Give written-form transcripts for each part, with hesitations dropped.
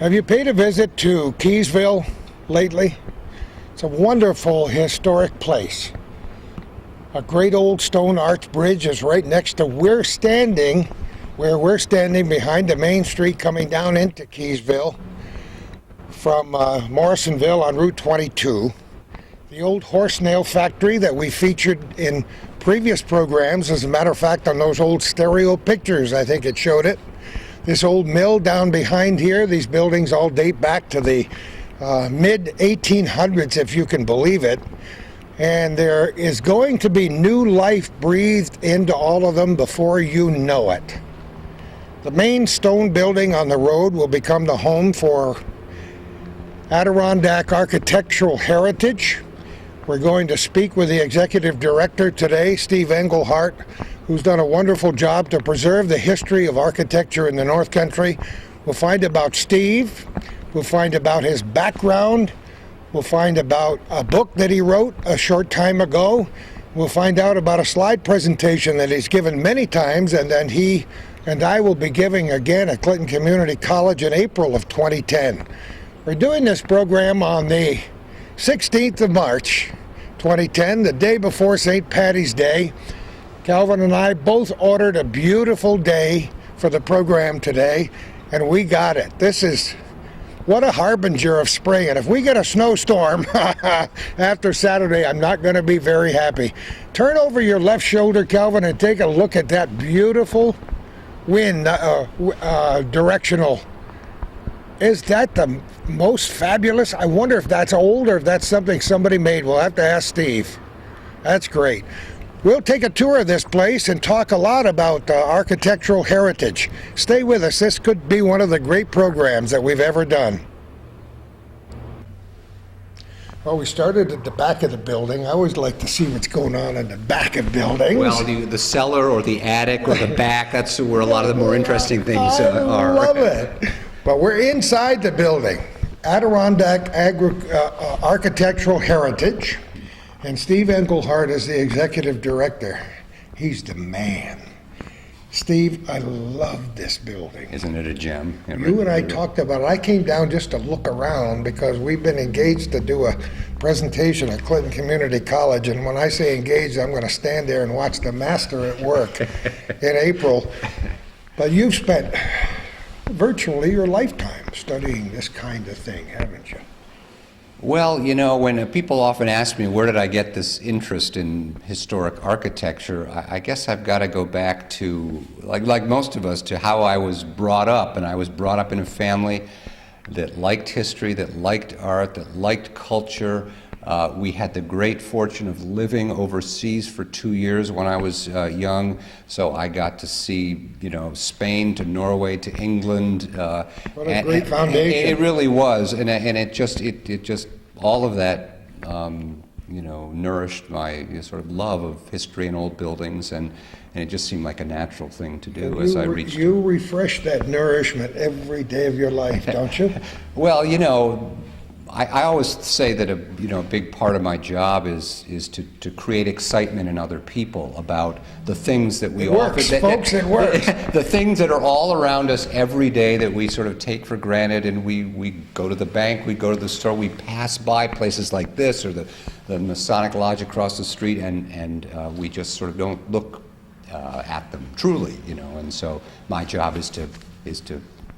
Have you paid a visit to Keysville lately? It's a wonderful historic place. A great old stone arch bridge is right next to where we're standing behind the main street coming down into Keysville from Morrisonville on Route 22. The old horse nail factory that we featured in previous programs, as a matter of fact, on those old stereo pictures, I think it showed it. This old mill down behind here, these buildings all date back to the mid-1800s, if you can believe it. And there is going to be new life breathed into all of them before you know it. The main stone building on the road will become the home for Adirondack architectural heritage. We're going to speak with the executive director today, Steve Englehart, who's done a wonderful job to preserve the history of architecture in the North Country. We'll find about Steve. We'll find about his background. We'll find about a book that he wrote a short time ago. We'll find out about a slide presentation that he's given many times, and then he and I will be giving again at Clinton Community College in April of 2010. We're doing this program on the 16th of March, 2010, the day before St. Paddy's Day. Calvin and I both ordered a beautiful day for the program today, and we got it. This is what a harbinger of spring. And if we get a snowstorm after Saturday, I'm not going to be very happy. Turn over your left shoulder, Calvin, and take a look at that beautiful wind directional. Is that the most fabulous? I wonder if that's old or if that's something somebody made. We'll have to ask Steve. That's great. We'll take a tour of this place and talk a lot about architectural heritage. Stay with us. This could be one of the great programs that we've ever done. Well, we started at the back of the building. I always like to see what's going on in the back of buildings. Well, the cellar or the attic or the back, that's where a lot of the more interesting things are. I love it. But we're inside the building. Adirondack Architectural Heritage. And Steve Englehart is the executive director. He's the man. Steve, I love this building. Isn't it a gem? You and I talked about it. I came down just to look around because we've been engaged to do a presentation at Clinton Community College. And when I say engaged, I'm going to stand there and watch the master at work in April. But you've spent virtually your lifetime studying this kind of thing, haven't you? Well, you know, when people often ask me where did I get this interest in historic architecture, I guess I've got to go back to, like most of us, to how I was brought up. And I was brought up in a family that liked history, that liked art, that liked culture. We had the great fortune of living overseas for 2 years when I was young, so I got to see, you know, Spain to Norway to England. What a great foundation! It really was, and it just all of that, you know, nourished my sort of love of history and old buildings, and it just seemed like a natural thing to do as I reached. You refresh that nourishment every day of your life, don't you? Well, you know, I always say that a big part of my job is to create excitement in other people about the things that we it works, folks. It works. The things that are all around us every day that we sort of take for granted, and we go to the bank, we go to the store, we pass by places like this or the Masonic Lodge across the street, and we just sort of don't look at them truly, you know. And so my job is to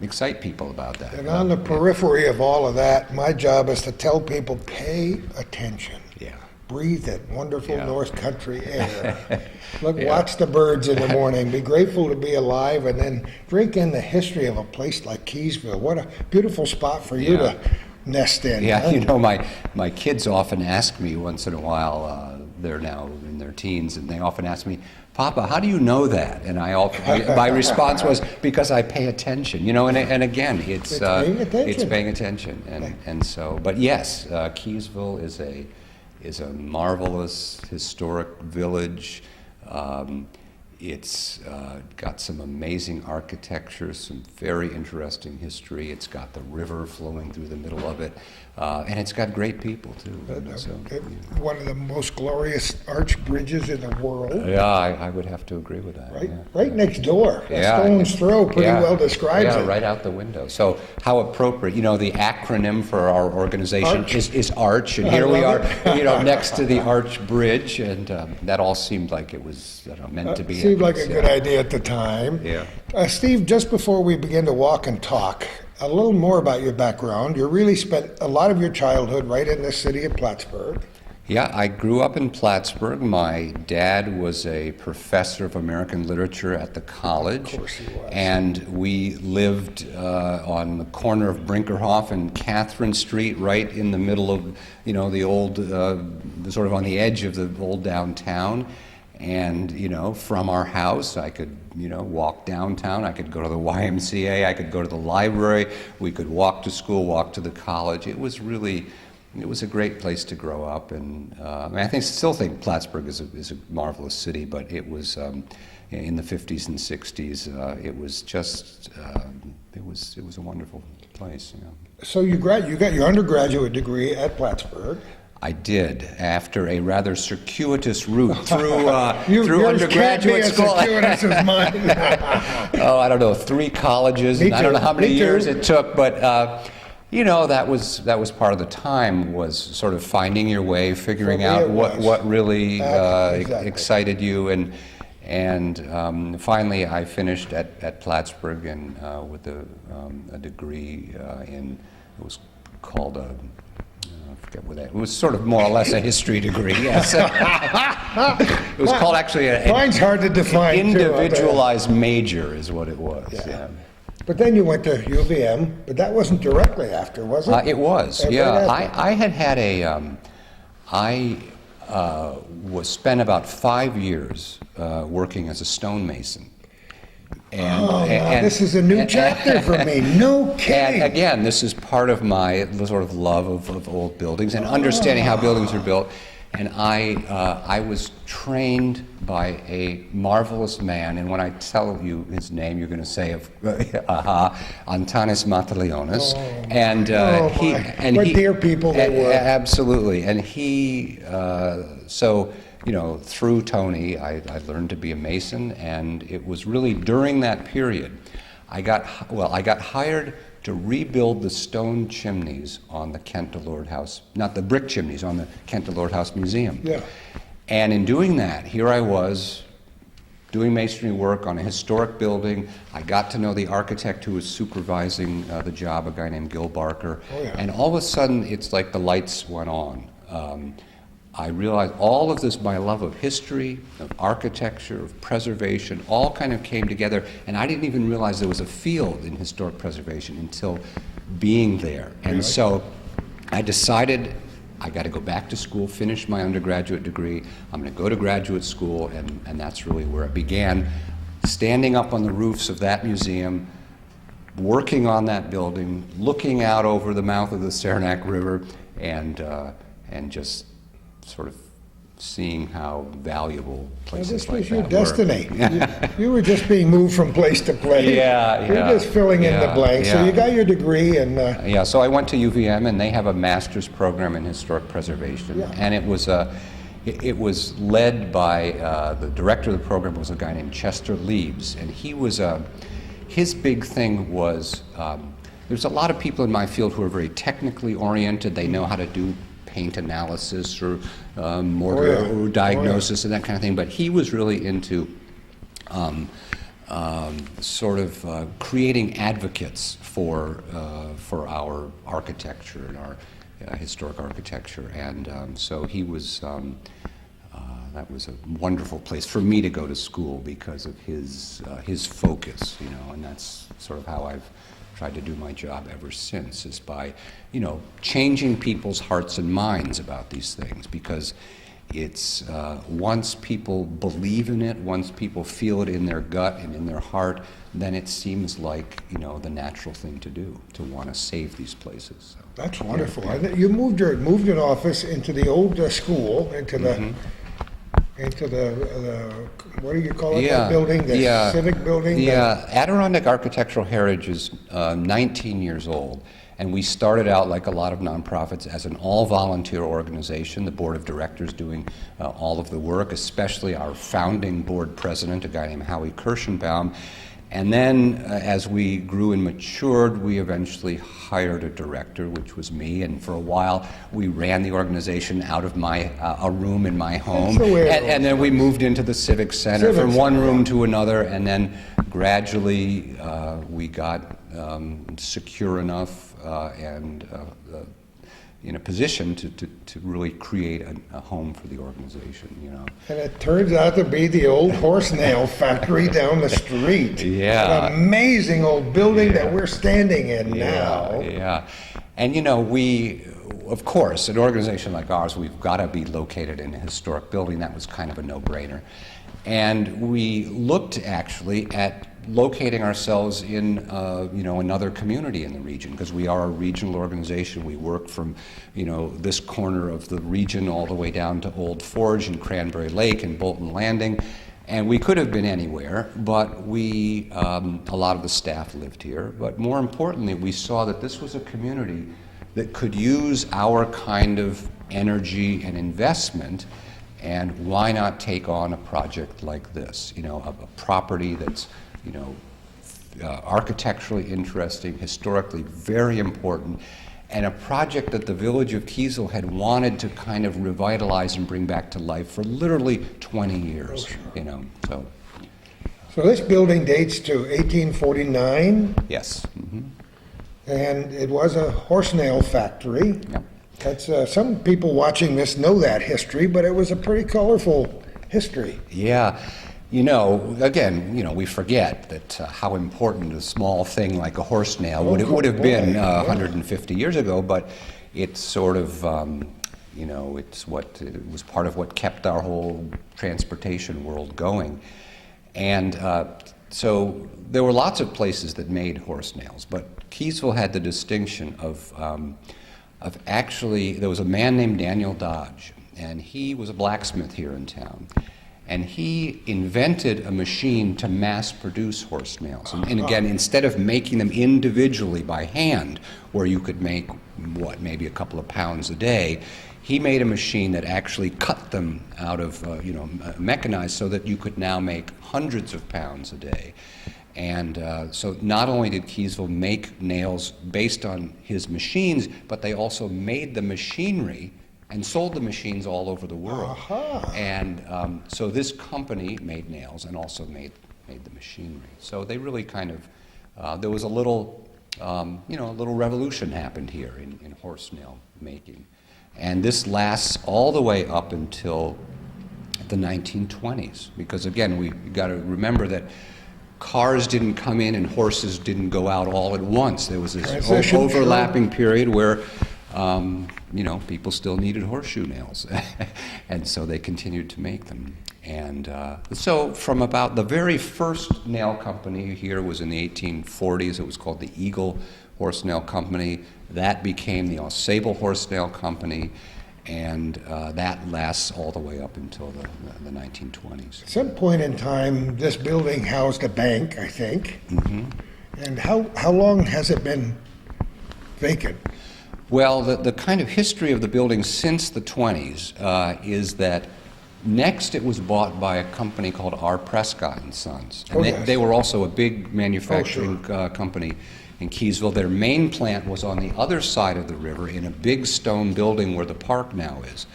excite people about that. And on the periphery of all of that, my job is to tell people, pay attention. Yeah. Breathe that wonderful North Country air. Look, watch the birds in the morning. Be grateful to be alive, and then drink in the history of a place like Keysville. What a beautiful spot for you to nest in. Yeah, huh? you know, my kids often ask me once in a while, they're now in their teens, and they often ask me, Papa, how do you know that? And my response was, because I pay attention, you know, and again, it's paying attention. And so, but yes, Keysville is a marvelous historic village. It's got some amazing architecture, some very interesting history. It's got the river flowing through the middle of it, and it's got great people too. One of the most glorious arch bridges in the world. Yeah, I would have to agree with that. Right, yeah. right next door. Yeah, A stone's throw pretty well describes yeah, it. right out the window. So how appropriate. You know, the acronym for our organization is Aarch, and here we are, next to the Aarch Bridge, and that all seemed like it was meant to be. Seemed like a good idea at the time. Yeah. Steve, just before we begin to walk and talk, a little more about your background. You really spent a lot of your childhood right in the city of Plattsburgh. Yeah, I grew up in Plattsburgh. My dad was a professor of American literature at the college. Of course he was. And we lived on the corner of Brinkerhoff and Catherine Street, right in the middle of, the old, sort of on the edge of the old downtown. And, from our house, I could, walk downtown. I could go to the YMCA. I could go to the library. We could walk to school, walk to the college. It was a great place to grow up. And I still think Plattsburgh is a marvelous city, but it was, in the 50s and 60s, it was just, it was a wonderful place. So you got your undergraduate degree at Plattsburgh. I did, after a rather circuitous route through Yours undergraduate can't be as school. circuitous as mine. I don't know, 3 colleges, and I don't know how many years it took, but that was part of the time, was sort of finding your way, figuring out what really excited you, and finally I finished at Plattsburgh and with a degree in, it was called a, it was sort of more or less a history degree, yes. It was called actually Mine's hard to define. Individualized major is what it was. Yeah. But then you went to UVM, but that wasn't directly after, was it? It was, yeah. I had I was spent about 5 years working as a stonemason. And this is a new chapter for me. No kidding. And again, this is part of my sort of love of old buildings and understanding how buildings are built. And I was trained by a marvelous man, and when I tell you his name, you're going to say, Antanis Matalionis. What dear people they were. Absolutely. And he, through Tony, I learned to be a mason, and it was really during that period I got hired to rebuild the stone chimneys on the Kent Lord House, not the brick chimneys, on the Kent Lord House Museum. Yeah. And in doing that, here I was doing masonry work on a historic building. I got to know the architect who was supervising the job, a guy named Gil Barker. Oh, yeah. And all of a sudden, it's like the lights went on. I realized all of this, my love of history, of architecture, of preservation, all kind of came together, and I didn't even realize there was a field in historic preservation until being there. And so I decided I got to go back to school, finish my undergraduate degree. I'm going to go to graduate school, and that's really where it began. Standing up on the roofs of that museum, working on that building, looking out over the mouth of the Saranac River, and just sort of seeing how valuable places like that were. This was your destiny. You were just being moved from place to place. You're just filling in the blanks. So you got your degree, and so I went to UVM, and they have a master's program in historic preservation, and it was led by the director of the program was a guy named Chester Leaves, and his big thing was there's a lot of people in my field who are very technically oriented. They know how to do paint analysis or mortar or diagnosis and that kind of thing, but he was really into creating advocates for our architecture and our historic architecture, and so he was. That was a wonderful place for me to go to school because of his focus, and that's sort of how I've tried to do my job ever since, is by, changing people's hearts and minds about these things, because it's once people believe in it, once people feel it in their gut and in their heart, then it seems like, the natural thing to do, to want to save these places. So, that's wonderful. You moved an office into the old school, into into the what do you call it, Yeah, that building, the yeah. civic building? The Adirondack Architectural Heritage is 19 years old, and we started out, like a lot of nonprofits, as an all-volunteer organization, the board of directors doing all of the work, especially our founding board president, a guy named Howie Kirschenbaum. And then, as we grew and matured, we eventually hired a director, which was me, and for a while we ran the organization out of a room in my home. That's the way it And then we moved into the Civic Center Civic from one Center, room yeah. to another, and then gradually we got secure enough and in a position to really create a home for the organization, you know. And it turns out to be the old horse nail factory down the street. Yeah. An amazing old building that we're standing in now. Yeah. And you know, of course, an organization like ours, we've got to be located in a historic building. That was kind of a no-brainer. And we looked actually at locating ourselves in another community in the region, because we are a regional organization. We work from this corner of the region all the way down to Old Forge and Cranberry Lake and Bolton Landing, and we could have been anywhere, but a lot of the staff lived here. But more importantly, we saw that this was a community that could use our kind of energy and investment. And why not take on a project like this? A property that's, architecturally interesting, historically very important, and a project that the village of Keysville had wanted to kind of revitalize and bring back to life for literally 20 years. So. So this building dates to 1849, Yes. Mm-hmm. and it was a horse nail factory. Yep. That's some people watching this know that history, but it was a pretty colorful history. Yeah. Again, we forget that how important a small thing like a horse nail would have been 150 years ago, but it's sort of, it was part of what kept our whole transportation world going. And so there were lots of places that made horse nails, but Keysville had the distinction of actually, there was a man named Daniel Dodge, and he was a blacksmith here in town. And he invented a machine to mass produce horse nails. And again, instead of making them individually by hand, where you could make, maybe a couple of pounds a day, he made a machine that actually cut them out of, mechanized, so that you could now make hundreds of pounds a day. And so not only did Keysville make nails based on his machines, but they also made the machinery and sold the machines all over the world. And so this company made nails and also made the machinery. So they really kind of, there was a little revolution happened here in horse nail making. And this lasts all the way up until the 1920s, because again, we got to remember that cars didn't come in and horses didn't go out all at once. There was this overlapping period where people still needed horseshoe nails, and so they continued to make them. And so from about the very first nail company here was in the 1840s. It was called the Eagle Horse Nail Company. That became the Ausable Horse Nail Company, and that lasts all the way up until the 1920s. At some point in time, this building housed a bank, I think. Mm-hmm. And how long has it been vacant? Well, the kind of history of the building since the 20s is that next it was bought by a company called R. Prescott and Sons. And they were also a big manufacturing company in Keysville. Their main plant was on the other side of the river in a big stone building where the park now is.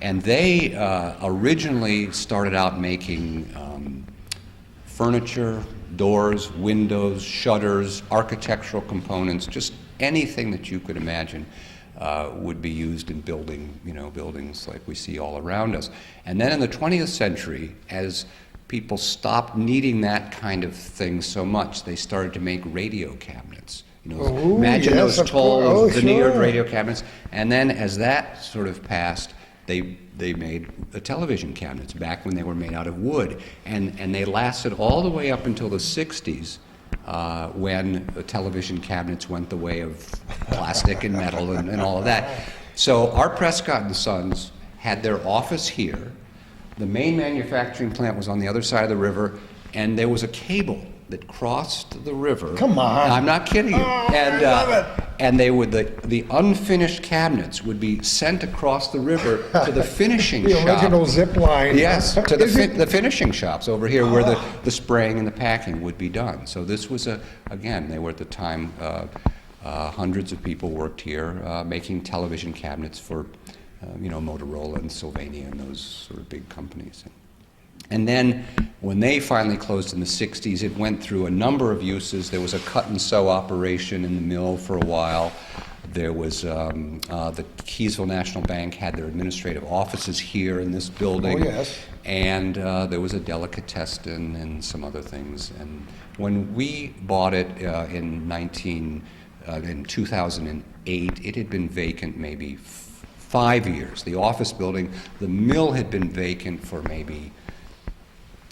And they originally started out making furniture, doors, windows, shutters, architectural components, just anything that you could imagine would be used in buildings like we see all around us. And then in the 20th century, as people stopped needing that kind of thing so much, they started to make radio cabinets. Imagine those tall, veneered radio cabinets. And then as that sort of passed, they made the television cabinets back when they were made out of wood. And they lasted all the way up until the 60s, when the television cabinets went the way of plastic and metal and all of that. So our Prescott and Sons had their office here, The main manufacturing plant was on the other side of the river, and there was a cable that crossed the river. Come on. I'm not kidding you. Oh, I love it. And they would the unfinished cabinets would be sent across the river to the finishing The shop. original zip line. Yes, to Is the finishing shops over here where the spraying and the packing would be done. So this was again, they were at the time, hundreds of people worked here making television cabinets for, Motorola and Sylvania and those sort of big companies. And then when they finally closed in the 60s, it went through a number of uses. There was a cut and sew operation in the mill for a while. There was the Keysville National Bank had their administrative offices here in this building. Oh, yes. And there was a delicatessen and some other things. And when we bought it in 2008, it had been vacant maybe 5 years. The office building, the mill had been vacant for maybe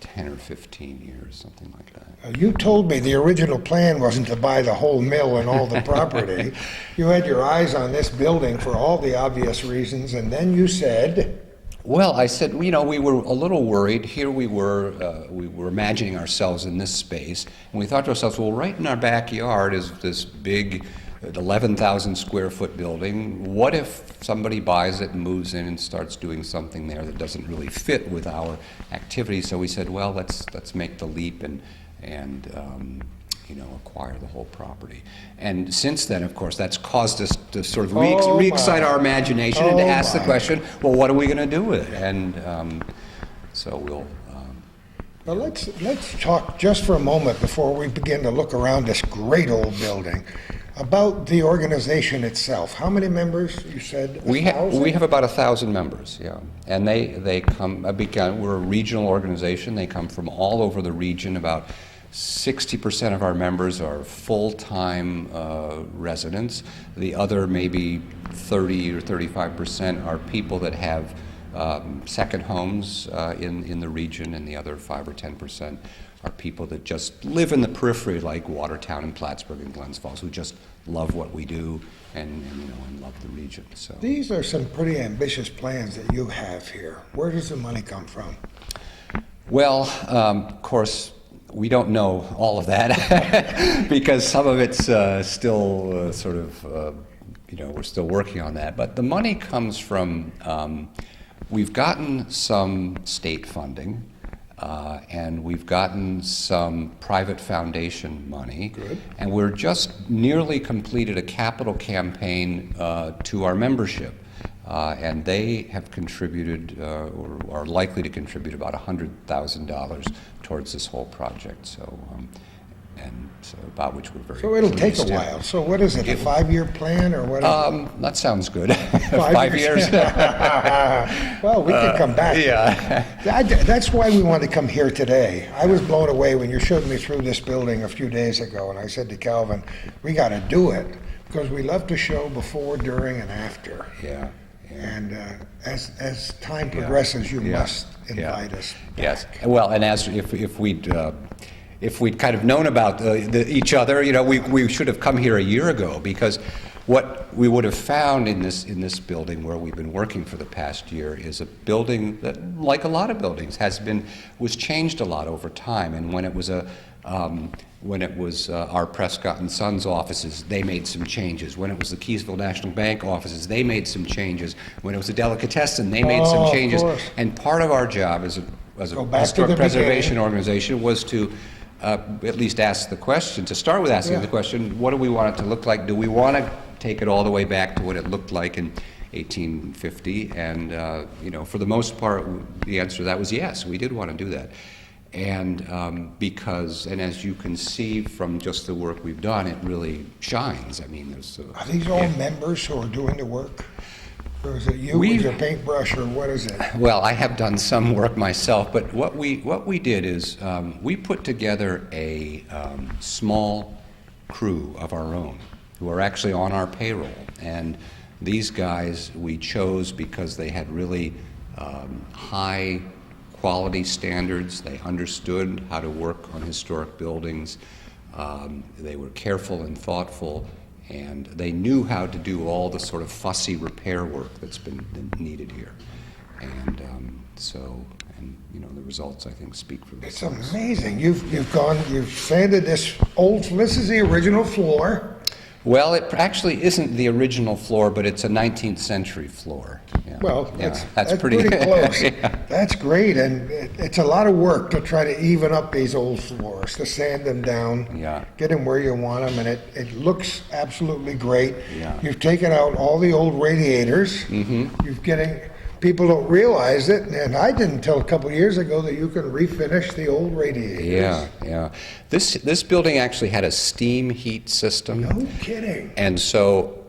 10 or 15 years, something like that. You told me the original plan wasn't to buy the whole mill and all the property. You had your eyes on this building for all the obvious reasons, and then you said... Well, I said, we were a little worried. Here we were imagining ourselves in this space, and we thought to ourselves, well, right in our backyard is this big 11,000 square foot building. What if somebody buys it and moves in and starts doing something there that doesn't really fit with our activity? So we said, well, let's make the leap and acquire the whole property. And since then, of course, that's caused us to sort of re-excite our imagination and to ask the question, well, what are we going to do with it? And so we'll... Well, let's talk just for a moment before we begin to look around this great old building about the organization itself. How many members, you said? We have about 1,000 members, yeah. And they come, we're a regional organization. They come from all over the region. About 60% of our members are full-time residents. The other maybe 30 or 35% are people that have second homes in the region, and the other 5 or 10% are people that just live in the periphery, like Watertown and Plattsburgh and Glens Falls, who just love what we do and love the region. So these are some pretty ambitious plans that you have here. Where does the money come from? Well, of course, we don't know all of that because some of it's still we're still working on that. But the money comes from, we've gotten some state funding. And we've gotten some private foundation money. Good. And we're just nearly completed a capital campaign to our membership. And they have contributed, or are likely to contribute, about $100,000 towards this whole project. So, about which we're very So it'll take a pleased. while. So what is it, a 5-year plan or what? That sounds good. 5 years. Well, we could come back. Yeah. That's why we wanted to come here today. I was blown away when you showed me through this building a few days ago, and I said to Calvin, we got to do it because we love to show before, during, and after. Yeah. And as time progresses, you must invite us back. Yes. Well, and if we'd kind of known about each other, we should have come here a year ago, because what we would have found in this building where we've been working for the past year is a building that, like a lot of buildings, was changed a lot over time. And when it was our Prescott and Sons offices, they made some changes. When it was the Keysville National Bank offices, they made some changes. When it was a delicatessen, they made some changes. Of course. And part of our job as a historic preservation organization was to at least ask the question, to start with asking the question, what do we want it to look like? Do we want to take it all the way back to what it looked like in 1850? And, for the most part, the answer to that was yes, we did want to do that. And and as you can see from just the work we've done, it really shines. I mean, Are these all members who are doing the work? Or is it you with your paintbrush, or what is it? Well, I have done some work myself, but what we did is we put together a small crew of our own who are actually on our payroll. And these guys we chose because they had really high quality standards. They understood how to work on historic buildings. They were careful and thoughtful. And they knew how to do all the sort of fussy repair work that's been needed here. And the results, I think, speak for It's themselves. amazing. You've sanded this old, this is the original floor. Well, it actually isn't the original floor, but it's a 19th century floor. Yeah. Well, Yeah, that's pretty close. Yeah. That's great, and it's a lot of work to try to even up these old floors, to sand them down, Yeah. get them where you want them, and it looks absolutely great. Yeah. You've taken out all the old radiators. People don't realize it, and I didn't until a couple of years ago that you can refinish the old radiators. Yeah, yeah. This building actually had a steam heat system. No kidding. And so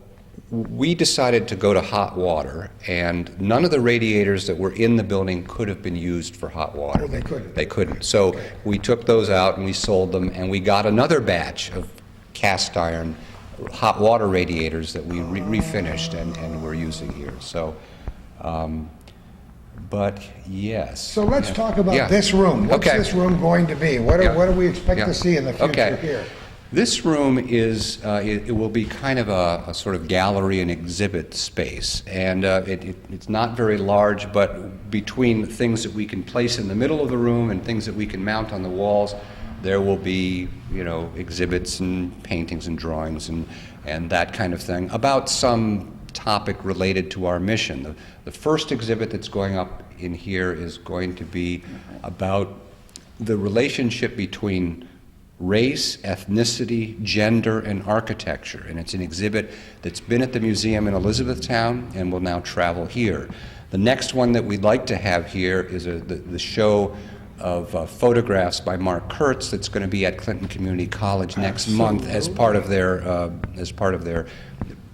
we decided to go to hot water, and none of the radiators that were in the building could have been used for hot water. Oh, they couldn't. They couldn't. So we took those out and we sold them, and we got another batch of cast iron hot water radiators that we refinished and we're using here. So, but yes. So let's talk about Yeah. this room. What's Okay. this room going to be? What do we expect Yeah. to see in the future Okay. here? This room is, it will be kind of a sort of gallery and exhibit space. And it's not very large, but between things that we can place in the middle of the room and things that we can mount on the walls, there will be, exhibits and paintings and drawings and that kind of thing about some topic related to our mission. The first exhibit that's going up in here is going to be about the relationship between race, ethnicity, gender, and architecture. And it's an exhibit that's been at the museum in Elizabethtown and will now travel here. The next one that we'd like to have here is the show of photographs by Mark Kurtz that's going to be at Clinton Community College next month as part of their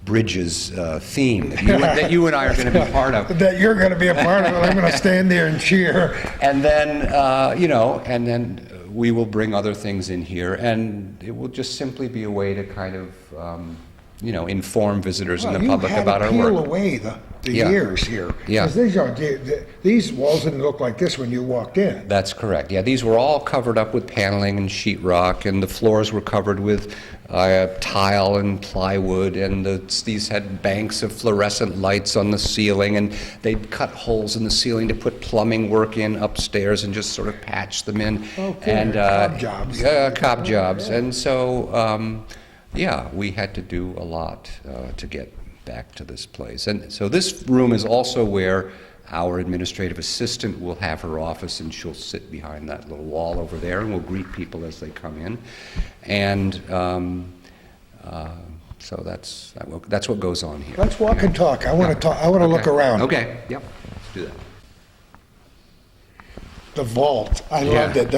Bridges theme that you and I are going to be part of. That you're going to be a part of it. I'm going to stand there and cheer. And then, we will bring other things in here, and it will just simply be a way to kind of, inform visitors and the public about our You had to work. peel away the Yeah. years here. Yeah. 'Cause these walls didn't look like this when you walked in. That's correct. Yeah, these were all covered up with paneling and sheetrock, and the floors were covered with tile and plywood, and these had banks of fluorescent lights on the ceiling, and they'd cut holes in the ceiling to put plumbing work in upstairs and just sort of patch them in. Okay, And cob jobs. Yeah, cob jobs. And so, we had to do a lot to get back to this place. And so this room is also where our administrative assistant will have her office, and she'll sit behind that little wall over there, and we'll greet people as they come in. And so that's what goes on here. Let's walk and talk. I want to talk. I want to look around. Okay, yep, let's do that. The vault. I Yeah. loved it.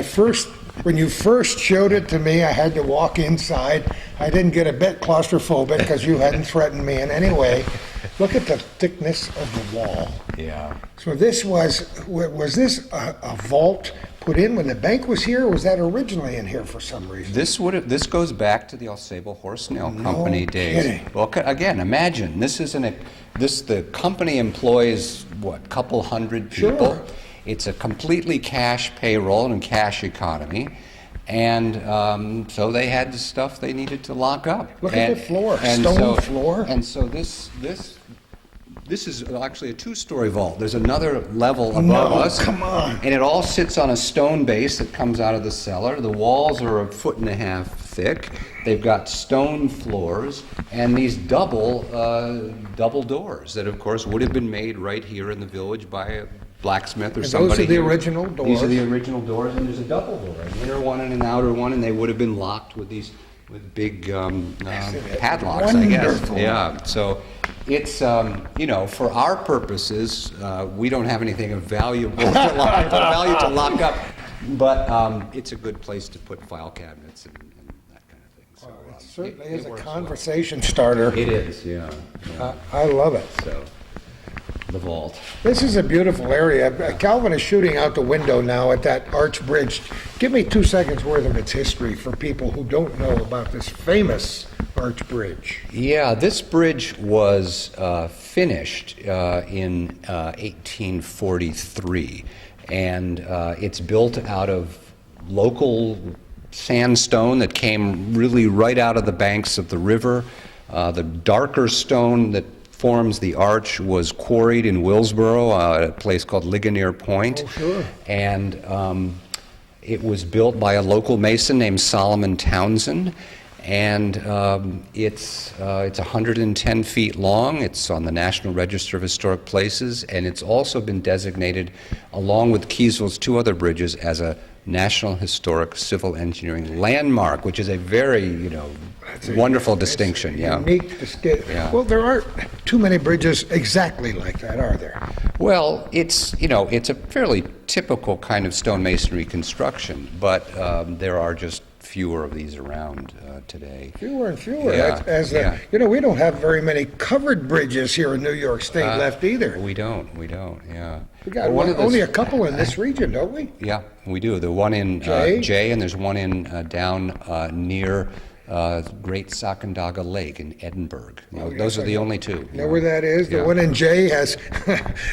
When you first showed it to me, I had to walk inside. I didn't get a bit claustrophobic because you hadn't threatened me in any way. Look at the thickness of the wall. Yeah. So this was this a vault put in when the bank was here, or was that originally in here for some reason? This goes back to the Alsabo Horse Nail Company days. kidding. Well, again, imagine the company employs what, couple hundred people. Sure. It's a completely cash payroll and cash economy, and so they had the stuff they needed to lock up. Look at the floor, stone floor. And so this is actually a two-story vault. There's another level above No, us. come on. And it all sits on a stone base that comes out of the cellar. The walls are 1.5 feet thick. They've got stone floors and these double doors that, of course, would have been made right here in the village by a blacksmith or And somebody. those are the here. original doors? These are the original doors, and there's a double door, an inner one and an outer one, and they would have been locked with big padlocks, I guess. Wonderful. Yeah. So it's for our purposes, we don't have anything of value to lock up, but it's a good place to put file cabinets and that kind of thing. So It certainly is a works conversation starter. well. It is, yeah. I love it. So the vault. This is a beautiful area. Calvin is shooting out the window now at that Aarch Bridge. Give me 2 seconds worth of its history for people who don't know about this famous Aarch Bridge. Yeah, this bridge was finished in 1843, and it's built out of local sandstone that came really right out of the banks of the river. The darker stone that forms the Aarch was quarried in Willsboro at a place called Ligonier Point. Oh, sure. And it was built by a local mason named Solomon Townsend. And it's 110 feet long. It's on the National Register of Historic Places, and it's also been designated, along with Keysville's two other bridges, as a National Historic Civil Engineering Landmark, which is a very, wonderful distinction. Yeah. Unique distinction. Yeah. Well, there aren't too many bridges exactly like that, are there? Well, it's a fairly typical kind of stonemasonry construction, but there are just fewer of these around today. Fewer and fewer. Yeah, We don't have very many covered bridges here in New York State left either. We don't, yeah. We got Well, only a couple in this region, don't we? Yeah, we do. The one in Jay, and there's one in down near Great Sacandaga Lake in Edinburgh. Those are the only two. Know where that is? Yeah. The one in Jay has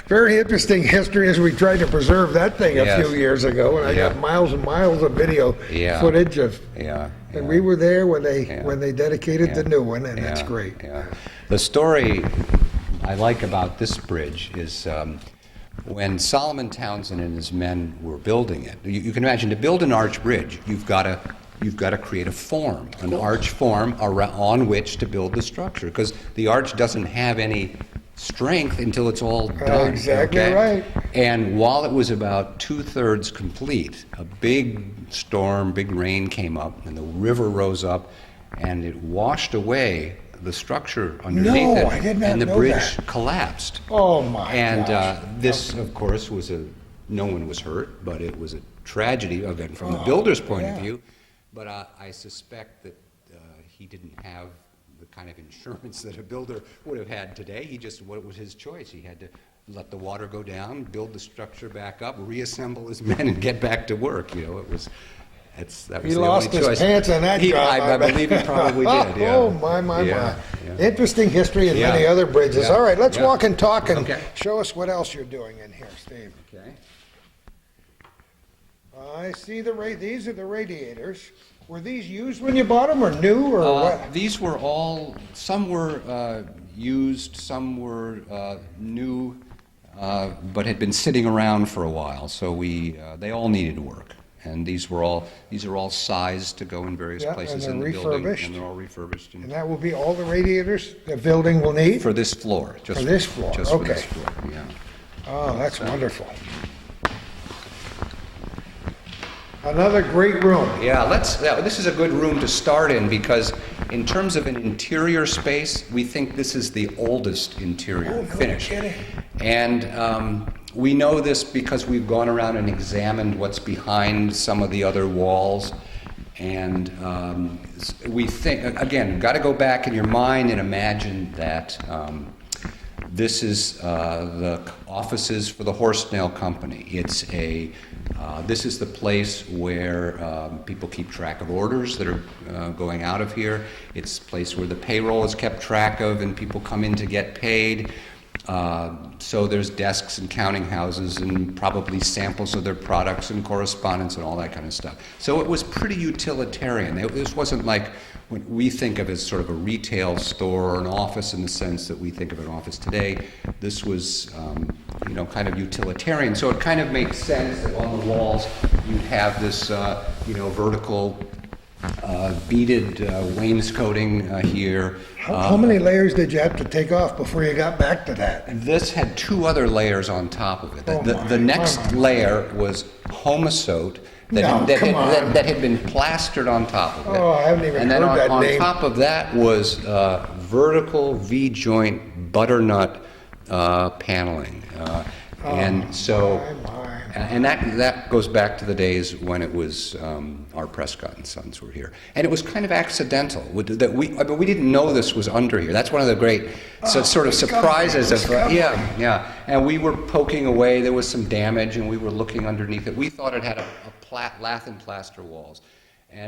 very interesting history as we tried to preserve that thing a few years ago, and I got miles and miles of video footage of. And we were there when they dedicated the new one, and that's great. Yeah. The story I like about this bridge is when Solomon Townsend and his men were building it. You can imagine, to build an arch bridge, you've got to create a form, an arch form on which to build the structure, because the arch doesn't have any strength until it's all done. Exactly right. And while it was about 2/3 complete, a big storm, big rain came up, and the river rose up, and it washed away the structure underneath it, I did not and the know bridge that. collapsed. Oh my And gosh. this, of course, no one was hurt, but it was a tragedy, again, from the builder's point of view. But I suspect that he didn't have the kind of insurance that a builder would have had today. What was his choice? He had to let the water go down, build the structure back up, reassemble his men, and get back to work. That was He the lost only his choice. pants on that job. I believe he probably did. Yeah. Oh my. Yeah. Interesting history in many other bridges. Yeah. All right, let's Yeah. walk and talk and Okay. show us what else you're doing in here, Steve. Okay. I see these are the radiators. Were these used when you bought them, or new, or what? These were some were used, some were new, but had been sitting around for a while. So they all needed work, and these are all sized to go in various places in the building, and they're all refurbished. And that will be all the radiators the building will need? For this floor, just For this floor, just okay. for this floor, yeah. Oh, that's wonderful. Another great room. Yeah, this is a good room to start in, because in terms of an interior space, we think this is the oldest interior finish. Kidding. And we know this because we've gone around and examined what's behind some of the other walls. And we think, again, you've got to go back in your mind and imagine that this is the offices for the Horse-Nail Company. This is the place where people keep track of orders that are going out of here. It's a place where the payroll is kept track of and people come in to get paid. So there's desks and counting houses and probably samples of their products and correspondence and all that kind of stuff. So it was pretty utilitarian. This wasn't like what we think of as sort of a retail store or an office in the sense that we think of an office today. This was, kind of utilitarian. So it kind of makes sense that on the walls you'd have this, vertical beaded wainscoting here. How many layers did you have to take off before you got back to that? This had two other layers on top of it. The next layer was homosote that had been plastered on top of it. Oh, I haven't even and then heard that on name. top of that was vertical V-joint butternut paneling. And that goes back to the days when it was our Prescott and Sons were here, and it was kind of accidental. We didn't know this was under here. That's one of the great sort of surprises of And we were poking away. There was some damage, and we were looking underneath it. We thought it had a lath and plaster walls,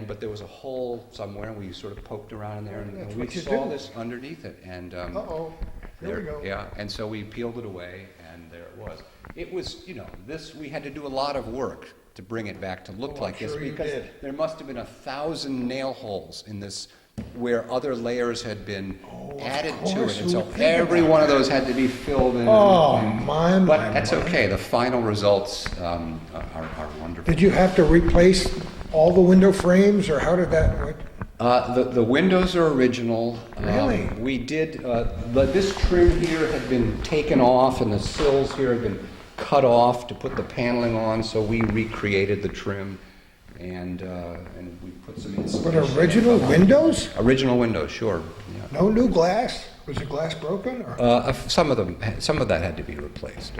but there was a hole somewhere, and we sort of poked around in there, and we saw this underneath it. And Here we go. Yeah, and so we peeled it away, and there it was. It was, we had to do a lot of work to bring it back to look like this, sure you because did. there must have been 1,000 nail holes in this where other layers had been added to course, it. And who so would think every about one of that? those had to be filled in. Oh, But that's okay. The final results are wonderful. Did you have to replace all the window frames, or how did that work? The windows are original. Really? We did, this trim here had been taken off and the sills here had been cut off to put the paneling on, so we recreated the trim and we put some But insulation. original windows? Original windows, sure. Yeah. No new glass? Was the glass broken? Or? Some of that had to be replaced.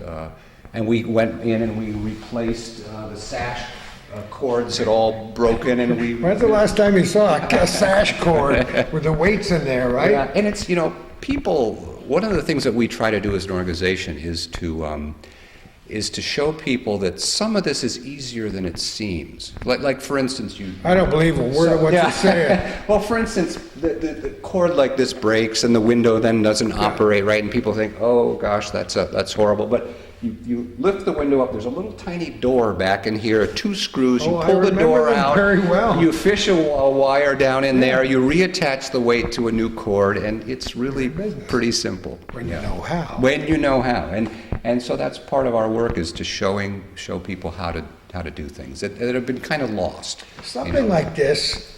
And we went in and we replaced the sash cords had all broken, and we. When's the last time you saw a sash cord with the weights in there, right? Yeah, and it's, people. One of the things that we try to do as an organization is to show people that some of this is easier than it seems. Like for instance, I don't believe a word of what you're saying. Well, for instance, the cord like this breaks and the window then doesn't operate right, and people think, oh gosh, that's horrible. But you lift the window up. There's a little tiny door back in here, 2 screws. You pull the door out. Very well. You fish a wire down in there. You reattach the weight to a new cord, and it's really pretty simple. When you know how. When you know how, and so that's part of our work, is to show people how to do things that have been kind of lost. Something like this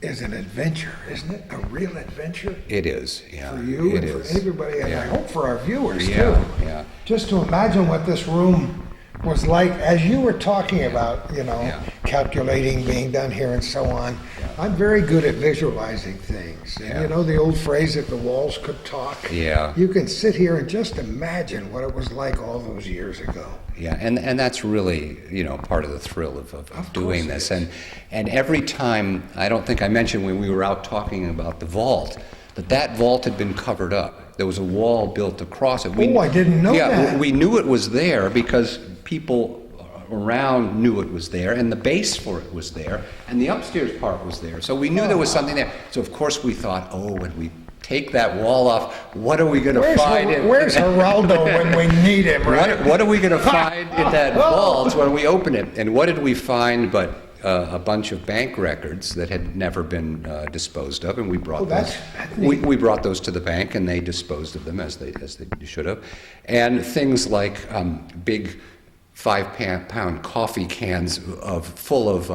is an adventure, isn't it? A real adventure. It is, yeah. For you it and is. for everybody, and Yeah. I hope for our viewers too. Yeah. Just to imagine what this room was like, as you were talking about, calculating being done here and so on. I'm very good at visualizing things. And the old phrase that the walls could talk. Yeah. You can sit here and just imagine what it was like all those years ago. Yeah, and that's really, part of the thrill of doing this. And every time, I don't think I mentioned when we were out talking about the vault, that vault had been covered up. There was a wall built across it. I didn't know that. Yeah, we knew it was there because people around knew it was there, and the base for it was there, and the upstairs part was there. So we knew there was something there. So of course we thought, when we take that wall off, what are we going to find? Where's Geraldo when we need him, right? What are we going to find in that vault when we open it? And what did we find but a bunch of bank records that had never been disposed of, and we brought those. We brought those to the bank, and they disposed of them as they should have. And things like big 5-pound coffee cans full of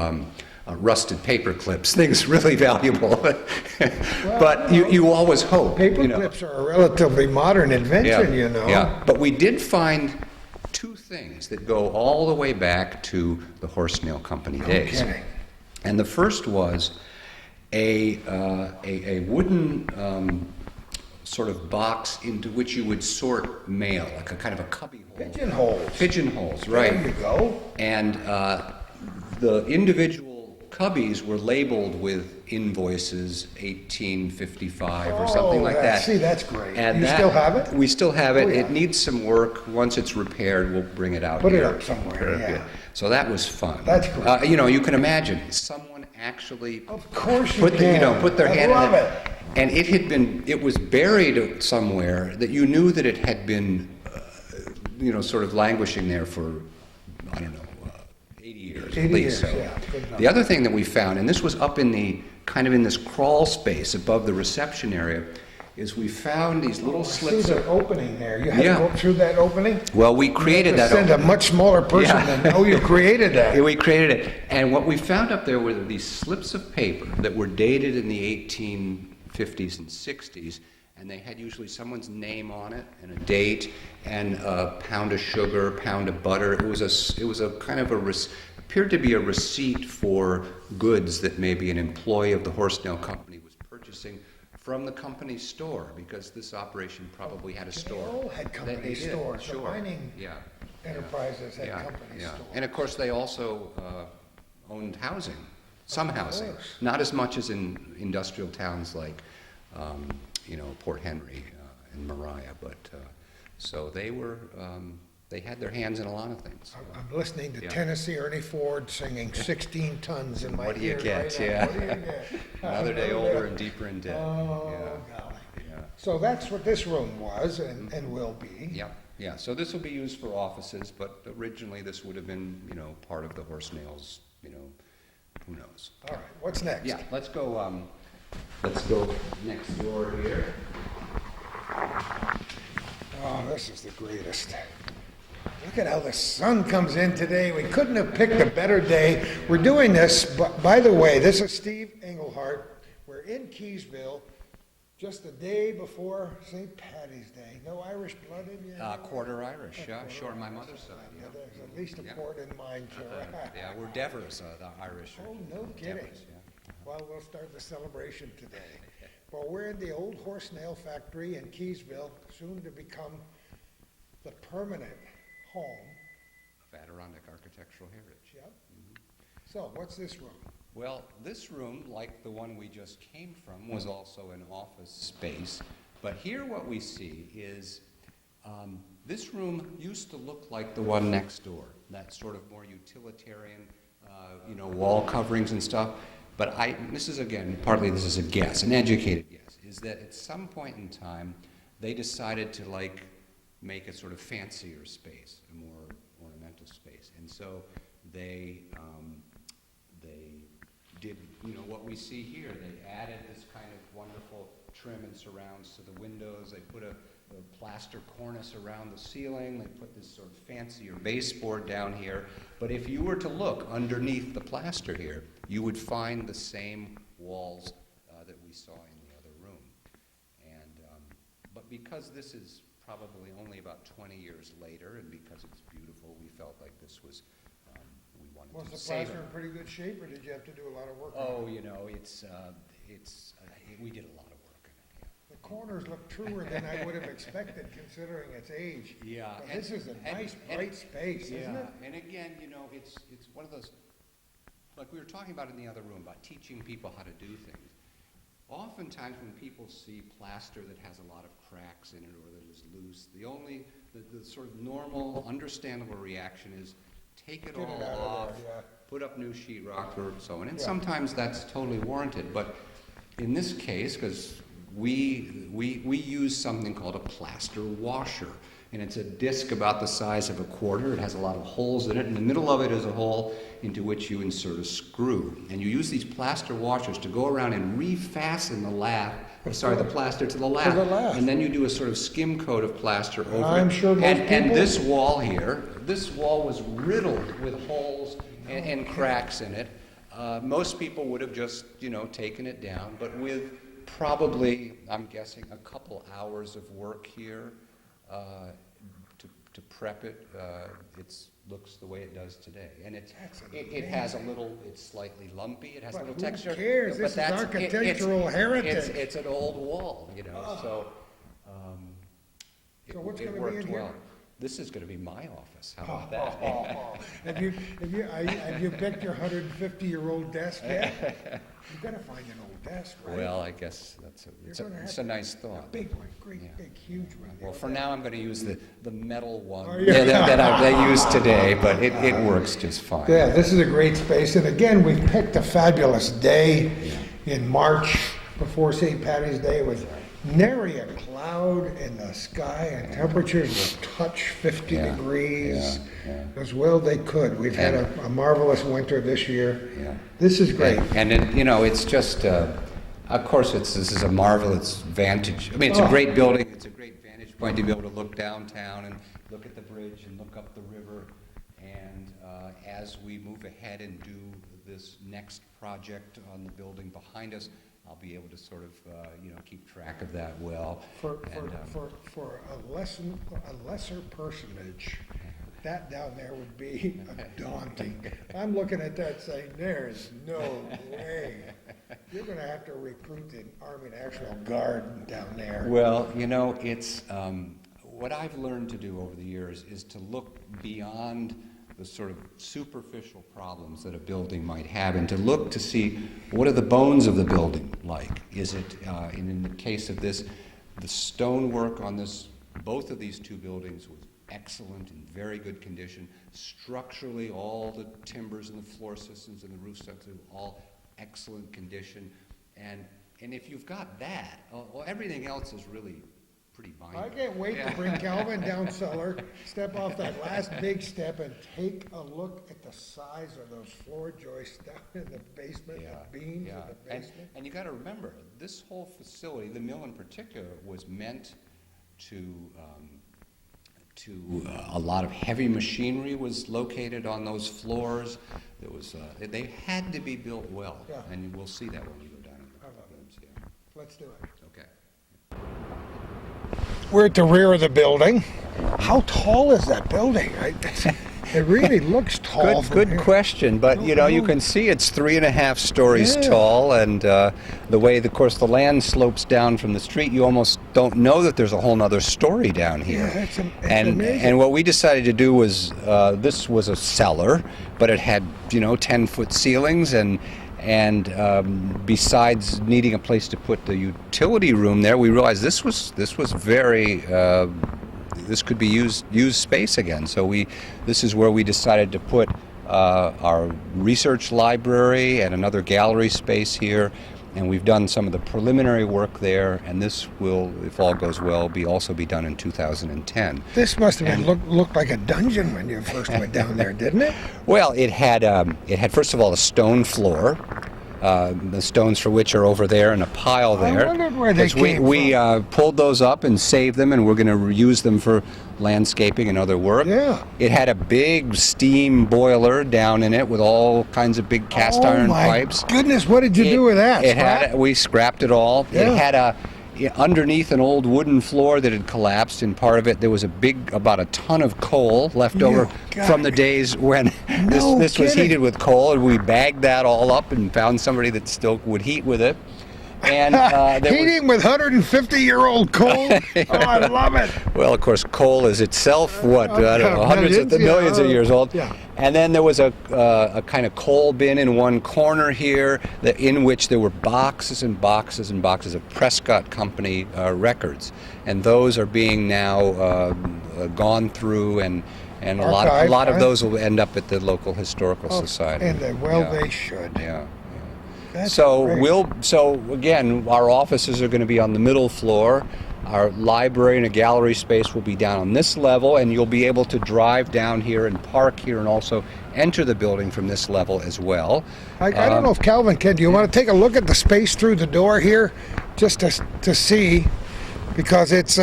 rusted paper clips, things really valuable. But you always hope. Paper clips are a relatively modern invention, Yeah, but we did find 2 things that go all the way back to the Horse Nail Company days. Okay. And the first was a wooden sort of box into which you would sort mail, like a kind of a cubby hole. Pigeonholes, right. There you go. And the individual cubbies were labeled with invoices 1855 or something like that. See, that's great. And you still have it? We still have it. Oh, yeah. It needs some work. Once it's repaired, we'll bring it out. Put here. it up somewhere, yeah. So that was fun. That's great. You can imagine someone actually Of course you put can. put their I hand love in it. And it was buried somewhere that you knew that it had been, sort of languishing there for, I don't know, 80 years at least. So yeah, good enough. the other thing that we found, and this was up in the kind of in this crawl space above the reception area, is we found these little slips See of. the opening there. You had to go through that opening? Well, we created that. Send a much smaller person than, you created that. Yeah, we created it. And what we found up there were these slips of paper that were dated in the 1850s and 60s, and they had usually someone's name on it and a date and a pound of sugar, pound of butter. It was a kind of appeared to be a receipt for goods that maybe an employee of the Horse Nail Company was purchasing from the company store, because this operation probably had a store. They all had company stores. Sure. The mining enterprises had company stores. And of course they also owned housing, some housing, not as much as in industrial towns like Port Henry and Mariah, but so they were they had their hands in a lot of things. I'm listening to Tennessee Ernie Ford singing 16 tons in my ear. What do you get? Right now. Yeah. What do you get? Another day older and deeper in debt. Oh, golly. Yeah. So that's what this room was and will be. Yeah. So this will be used for offices, but originally this would have been, part of the Horse Nails, who knows. All right, what's next? Yeah, let's go. Let's go next door here. Oh, this is the greatest. Look at how the sun comes in today. We couldn't have picked a better day. We're doing this, but by the way, this is Steve Englehart. We're in Keysville, just the day before St. Patty's Day. No Irish blood in you? Quarter Irish, yeah, sure, on my mother's side. Yeah, there's at least a port in mine, too. Yeah, we're Devers, the Irish. Oh, no kidding. Devers, yeah. Well, we'll start the celebration today. Well, we're in the old horse nail factory in Keysville, soon to become the permanent home. Of Adirondack Architectural Heritage. Yep. So, what's this room? Well, this room, like the one we just came from, was also an office space. But here what we see is this room used to look like the one next door, that sort of more utilitarian, wall coverings and stuff. But this is a guess, an educated guess, is that at some point in time, they decided to make a sort of fancier space, a more ornamental space. And so they did, what we see here. They added this kind of wonderful trim and surrounds to the windows. They put a plaster cornice around the ceiling. They put this sort of fancier baseboard down here. But if you were to look underneath the plaster here, you would find the same walls that we saw in the other room. And but because this is probably only about 20 years later, and because it's beautiful, we felt like this was, we wanted Was to the save plaster it. in pretty good shape, or did you have to do a lot of work? Oh, we did a lot of work in it, yeah. The corners look truer than I would have expected, considering its age. Yeah. But this is a nice, bright space, isn't it? And again, it's one of those, like we were talking about in the other room, about teaching people how to do things. Oftentimes when people see plaster that has a lot of cracks in it or that is loose, the sort of normal, understandable reaction is take it Get all it out of off, there, yeah. put up new sheetrock or so on. And Yeah. sometimes that's totally warranted. But in this case, because we use something called a plaster washer. And it's a disc about the size of a quarter. It has a lot of holes in it. In the middle of it is a hole into which you insert a screw. And you use these plaster washers to go around and refasten the plaster to the lath. And then you do a sort of skim coat of plaster over it. I'm sure most and people- this wall here, this wall was riddled with holes and cracks in it. Most people would have just, taken it down. But with probably, I'm guessing, a couple hours of work here, to prep it, it looks the way it does today. And it has it's slightly lumpy, it has a But little who texture. cares? but This is that's- architectural heritage. It's an old wall, so So what's it gonna be worked in here? well. This is going to be my office. How about that? Have you picked your 150-year-old desk yet? You've got to find an old desk, right? Well, I guess You're gonna it's have a nice A thought. big one, great, Yeah. big, huge one. Well, for now, I'm going to use the metal one Oh, yeah. that I used today, but it works just fine. Yeah, this is a great space, and again, we picked a fabulous day in March before St. Patty's Day with nary a cloud in the sky, and temperatures will touch 50 Yeah, degrees yeah. as well they could. We've had a marvelous winter this year. Yeah. This is great. And it's just, of course, this is a marvelous vantage. I mean, it's a great building. It's a great vantage point to be able to look downtown and look at the bridge and look up the river. And as we move ahead and do this next project on the building behind us, I'll be able to sort of, keep track of that well. For a lesser personage, that down there would be daunting. I'm looking at that saying, there's no way. You're going to have to recruit the Army National Guard down there. Well, it's what I've learned to do over the years is to look beyond the sort of superficial problems that a building might have, and to look to see what are the bones of the building like. Is it, in the case of this, the stonework on both of these two buildings was excellent, in very good condition. Structurally, all the timbers and the floor systems and the roof systems, all excellent condition. And if you've got that, well, everything else is really pretty I binding. can't wait to bring Calvin down cellar, step off that last big step and take a look at the size of those floor joists down in the basement, the beams in the basement. And you got to remember, this whole facility, the mill in particular, was meant to a lot of heavy machinery was located on those floors. There was they had to be built well, Yeah. and we'll see that when we go down in the I love it. rooms. Yeah. Let's do it. Okay. We're at the rear of the building. How tall is that building? It really looks tall. Good question, but you know, you can see it's 3.5 stories tall, and the way, of course, the land slopes down from the street, you almost don't know that there's a whole nother story down here. Yeah, it's amazing. And what we decided to do was, this was a cellar, but it had 10-foot ceilings, and besides needing a place to put the utility room there, we realized this was very. This could be used space again. So this is where we decided to put our research library and another gallery space here. And we've done some of the preliminary work there. And this will, if all goes well, also be done in 2010. This must have looked like a dungeon when you first went down there, didn't it? Well, it had first of all a stone floor. The stones for which are over there in a pile there. I wondered where they came we pulled those up and saved them, and we're going to use them for landscaping and other work. Yeah. It had a big steam boiler down in it with all kinds of big cast iron pipes. Oh my goodness, what did you do with that? We scrapped it all. Yeah. It had underneath an old wooden floor that had collapsed, in part of it there was about a ton of coal left over from the days when this was heated with coal, and we bagged that all up and found somebody that still would heat with it. And heating with 150-year-old coal? Oh, I love it. Well, of course, coal is itself, I don't know, hundreds of millions of years old. Yeah. And then there was a kind of coal bin in one corner here, in which there were boxes and boxes and boxes of Prescott Company records. And those are being now gone through, and a lot of those will end up at the local historical society. And they should. Yeah. That's So great. again, our offices are going to be on the middle floor. Our library and a gallery space will be down on this level, and you'll be able to drive down here and park here and also enter the building from this level as well. I don't know if Calvin can. Do you want to take a look at the space through the door here, just to see? Because it's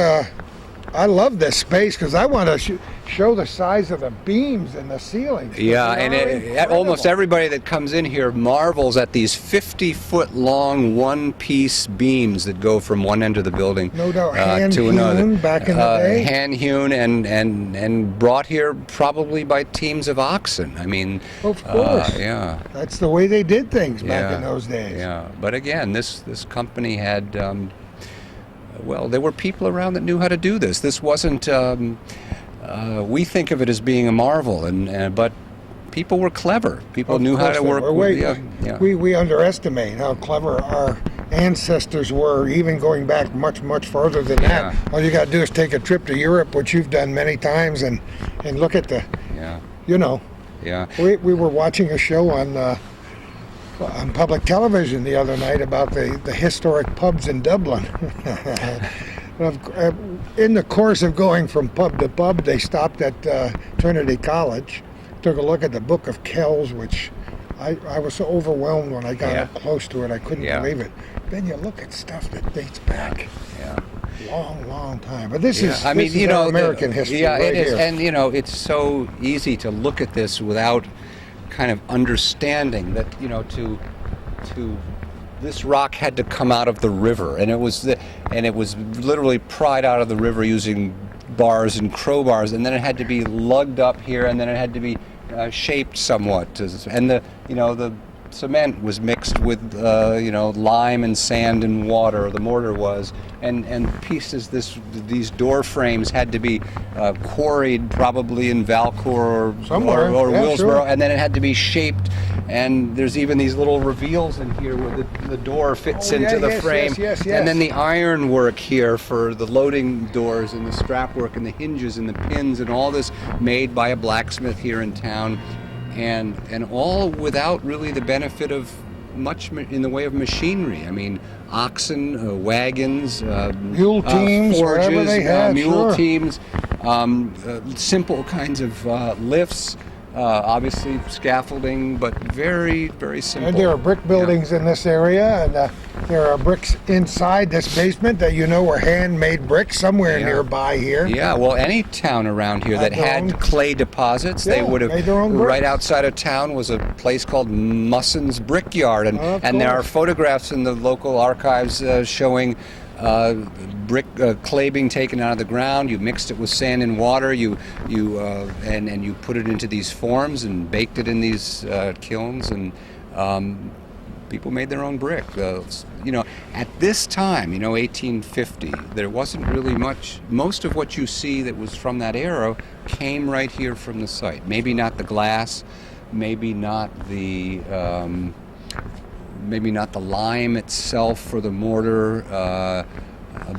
I love this space because I want to show the size of the beams and the ceilings. Yeah, and almost everybody that comes in here marvels at these 50-foot long one-piece beams that go from one end of the building no doubt, to another. Hand-hewn back in the day. Hand-hewn and brought here probably by teams of oxen. I mean, of course. Yeah. That's the way they did things back in those days. Yeah, but again, this company had. Well, there were people around that knew how to do this. This wasn't. We think of it as being a marvel, but people were clever. People knew how to work. We underestimate how clever our ancestors were, even going back much, much further than that. All you got to do is take a trip to Europe, which you've done many times, and look at the. Yeah. Yeah. We were watching a show on public television the other night about the historic pubs in Dublin. In the course of going from pub to pub, they stopped at Trinity College, took a look at the Book of Kells, which I was so overwhelmed when I got up close to it, I couldn't believe it. Then you look at stuff that dates back long time. But this is American history. Yeah, right it is. here. And it's so easy to look at this without kind of understanding that to this rock had to come out of the river, and it was literally pried out of the river using bars and crowbars, and then it had to be lugged up here, and then it had to be shaped somewhat, and the cement was mixed with lime and sand and water, the mortar was, and pieces, these door frames had to be quarried probably in Valcour or Willsboro, sure. and then it had to be shaped, and there's even these little reveals in here where the door fits into the frame, yes. and then the iron work here for the loading doors and the strap work and the hinges and the pins and all this made by a blacksmith here in town. And all without really the benefit of much in the way of machinery. I mean, oxen, wagons, mule teams, whatever forges, they had, mule sure. teams, simple kinds of lifts. Obviously scaffolding, but very, very simple. And there are brick buildings in this area, and there are bricks inside this basement that were handmade bricks somewhere nearby here. Yeah, well, any town around here that had clay deposits, they would have. made their own bricks. Right outside of town was a place called Musson's Brickyard, and there are photographs in the local archives showing brick clay being taken out of the ground. You mixed it with sand and water. You put it into these forms and baked it in these kilns, and people made their own brick. At this time, 1850, there wasn't really much. Most of what you see that was from that era came right here from the site. Maybe not the glass, maybe not the lime itself for the mortar,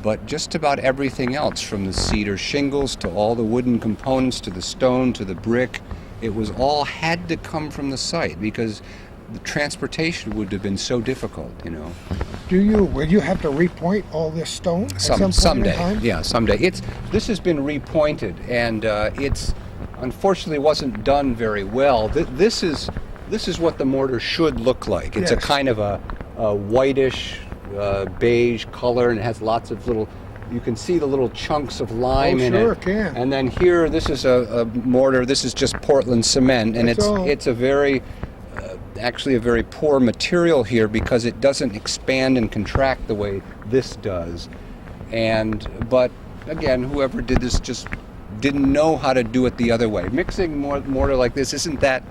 but just about everything else, from the cedar shingles to all the wooden components to the stone to the brick. It was all had to come from the site because the transportation would have been so difficult, Will you have to repoint all this stone at some point someday? in time? Yeah, someday. This has been repointed, and it's unfortunately wasn't done very well. This is what the mortar should look like. It's a kind of a whitish beige color, and it has lots of little. You can see the little chunks of lime in it. Sure can. And then here, this is a mortar. This is just Portland cement, and it's a very actually a very poor material here because it doesn't expand and contract the way this does. But again, whoever did this just didn't know how to do it the other way. Mixing mortar like this isn't that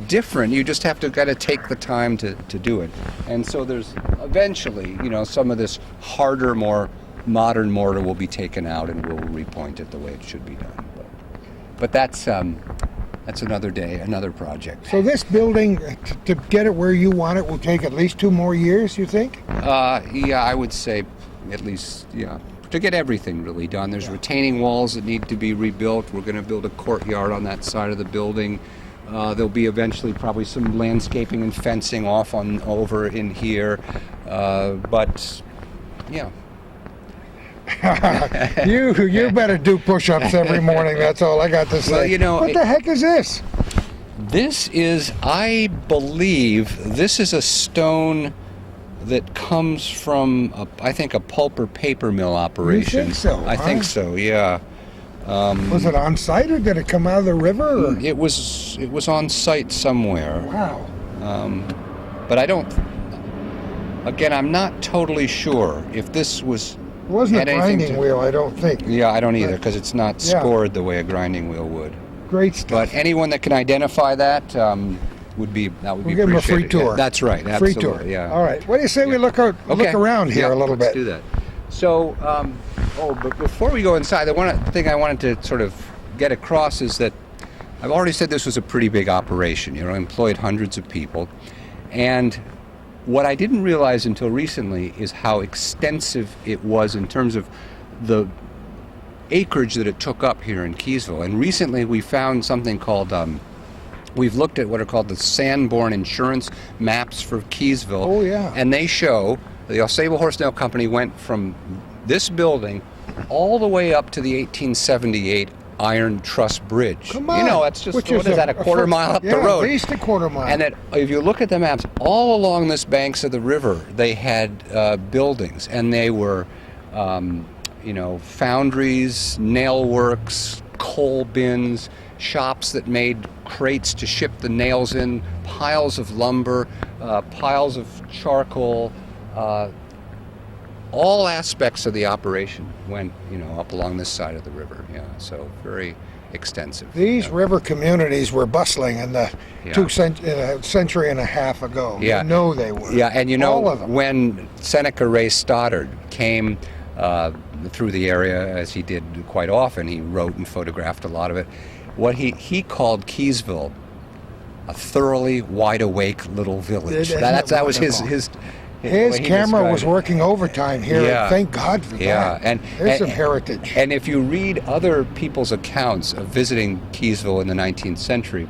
different. You just have to kind of take the time to do it. And so there's eventually, some of this harder, more modern mortar will be taken out and we'll repoint it the way it should be done. But that's another day, another project. So this building, to get it where you want it, will take at least 2 more years, you think? Yeah, I would say at least, to get everything really done. There's retaining walls that need to be rebuilt. We're going to build a courtyard on that side of the building. There'll be eventually probably some landscaping and fencing off over in here. But, yeah. You better do push-ups every morning, that's all I got to say. Well, what the heck is this? This is, I believe, a stone that comes from, I think, a pulp or paper mill operation. You think so? I think so, yeah. Was it on site or did it come out of the river? Or? It was on site somewhere. Wow. But I don't. Again, I'm not totally sure if this was. It wasn't a grinding wheel, I don't think. Yeah, I don't either, because it's not scored the way a grinding wheel would. Great stuff. But anyone that can identify that would be we'll appreciated. give them a free tour. Yeah, that's right. Absolutely. Free tour. Yeah. All right. What do you say we look around here a little bit? Let's do that. So, but before we go inside, the thing I wanted to sort of get across is that I've already said this was a pretty big operation. Employed hundreds of people, and what I didn't realize until recently is how extensive it was in terms of the acreage that it took up here in Keysville. And recently we found something called, we've looked at what are called the Sanborn insurance maps for Keysville. Oh, yeah. And they show the Ausable Horse Nail Company went from this building all the way up to the 1878 Iron Truss Bridge. Come on. That's just, what is that, a quarter mile up the road? At least a quarter mile. And if you look at the maps, all along this banks of the river, they had buildings, and they were, foundries, nail works, coal bins, shops that made crates to ship the nails in, piles of lumber, piles of charcoal. All aspects of the operation went, up along this side of the river. Yeah, so very extensive. These river communities were bustling in the century and a half ago. Yeah. They were. Yeah, and all of them. when Seneca Ray Stoddard came through the area, as he did quite often, he wrote and photographed a lot of it. What he called Keysville a thoroughly wide-awake little village. That was his camera was working overtime here, and thank God for that. Yeah, There's some heritage. And if you read other people's accounts of visiting Keysville in the 19th century,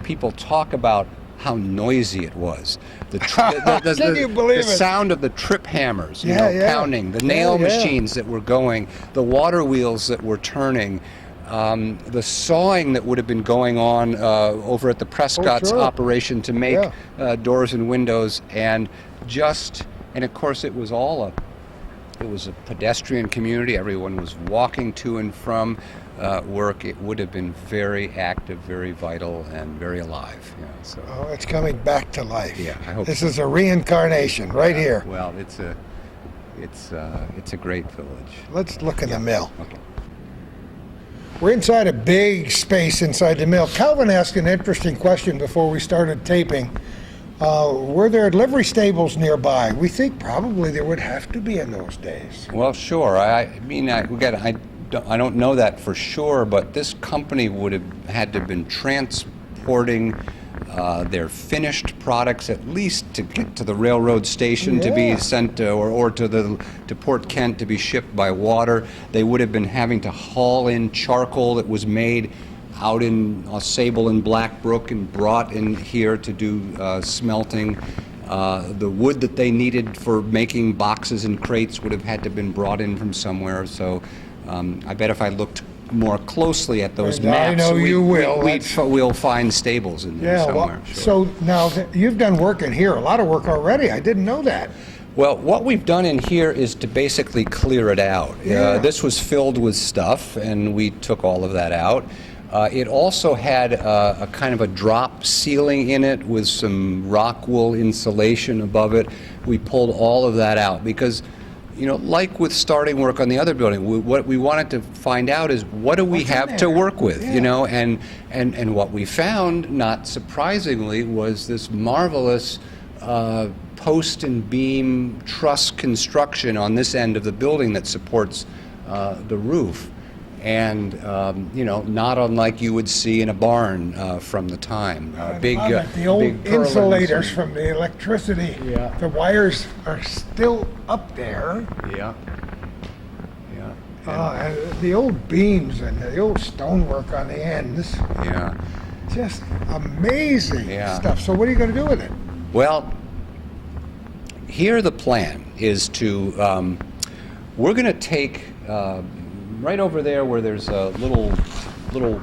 people talk about how noisy it was. Can you believe the it? sound of the trip hammers, Yeah. pounding, the nail Yeah. machines that were going, the water wheels that were turning, the sawing that would have been going on over at the Prescott's sure. operation to make Yeah. doors and windows, and of course it was a pedestrian community. Everyone was walking to and from work. It would have been very active, very vital, and very alive. So. Oh, it's coming back to life. Yeah, I hope this so. is a reincarnation right here. Well, it's a great village. Let's look in the mill. Okay. We're inside a big space inside the mill. Calvin asked an interesting question before we started taping. Were there livery stables nearby? We think probably there would have to be in those days. Well, sure. I don't know that for sure, but this company would have had to have been transporting their finished products at least to get to the railroad station to be Yeah. sent or to Port Kent to be shipped by water. They would have been having to haul in charcoal that was made out in Sable and Blackbrook and brought in here to do smelting. The wood that they needed for making boxes and crates would have had to have been brought in from somewhere. So I bet if I looked more closely at those And I maps, know you will. we'll find stables in there Yeah, somewhere. well, Sure. so now you've done work in here, a lot of work already. I didn't know that. Well, what we've done in here is to basically clear it out. Yeah. This was filled with stuff, and we took all of that out. It also had a kind of a drop ceiling in it with some rock wool insulation above it. We pulled all of that out because, like with starting work on the other building, what we wanted to find out is what do we What's in have to there? work with, Yeah. and what we found, not surprisingly, was this marvelous post and beam truss construction on this end of the building that supports the roof. And, not unlike you would see in a barn from the time. Big, Love it. The old big purlins insulators and- from the electricity. Yeah. The wires are still up there. Yeah. And the old beams and the old stonework on the ends. Yeah. Just amazing Yeah. stuff. So what are you going to do with it? Well, here the plan is to, we're going to take, right over there where there's a little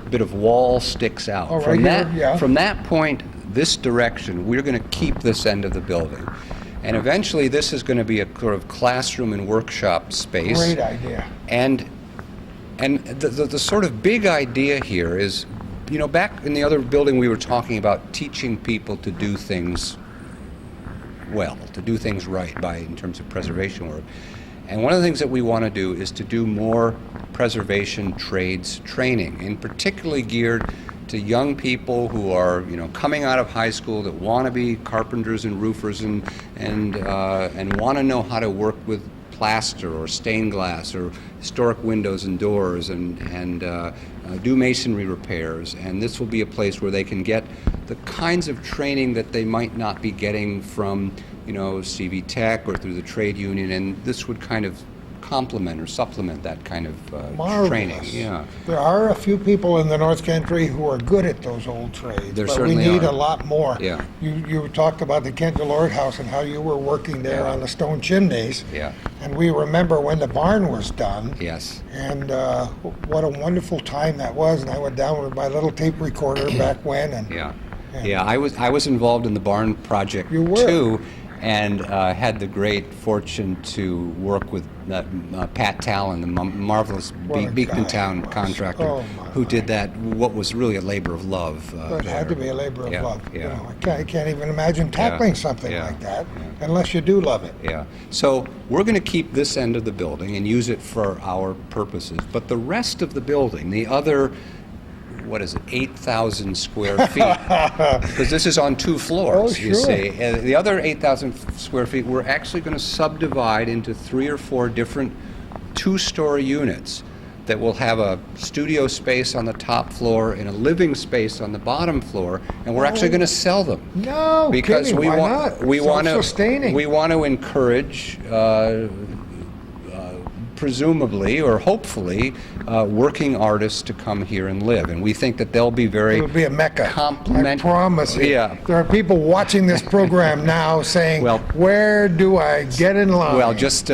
bit of wall sticks out. Oh, right here, yeah. From that point, this direction, we're going to keep this end of the building. And eventually this is going to be a sort of classroom and workshop space. Great idea. And the sort of big idea here is, back in the other building we were talking about teaching people to do things well, to do things right in terms of preservation work. And one of the things that we want to do is to do more preservation trades training, and particularly geared to young people who are, coming out of high school that want to be carpenters and roofers and want to know how to work with plaster or stained glass or historic windows and doors and do masonry repairs. And this will be a place where they can get the kinds of training that they might not be getting from, CV Tech or through the trade union, and this would kind of complement or supplement that kind of Marvelous. training. Yeah. There are a few people in the North Country who are good at those old trades, There but we certainly need are. a lot more. Yeah. You talked about the Kent Delord House and how you were working there Yeah. on the stone chimneys. Yeah. And we remember when the barn was done. Yes. And what a wonderful time that was. And I went down with my little tape recorder back when. And Yeah. Yeah. I was involved in the barn project You were. too, and had the great fortune to work with Pat Talon, the marvelous What a Beekman guy Town he was. contractor, Oh, my, who did that. What was really a labor of love. it had to be a labor of Yeah, love. Yeah. I can't even imagine tackling something yeah, like that yeah. unless you do love it. Yeah. So we're going to keep this end of the building and use it for our purposes. But the rest of the building, the other, 8,000 square feet, because this is on 2 floors, Oh, you sure. see. The other 8,000 square feet, we're actually going to subdivide into 3 or 4 different 2-story units that will have a studio space on the top floor and a living space on the bottom floor, and we're actually going to sell them. No, Because kidding, we why want not? we want to Self-sustaining. we want to encourage presumably or hopefully working artists to come here and live, and we think that they'll be very It would be a mecca. I promise you. Yeah. There are people watching this program now saying, Well, where do I get in line? Well, just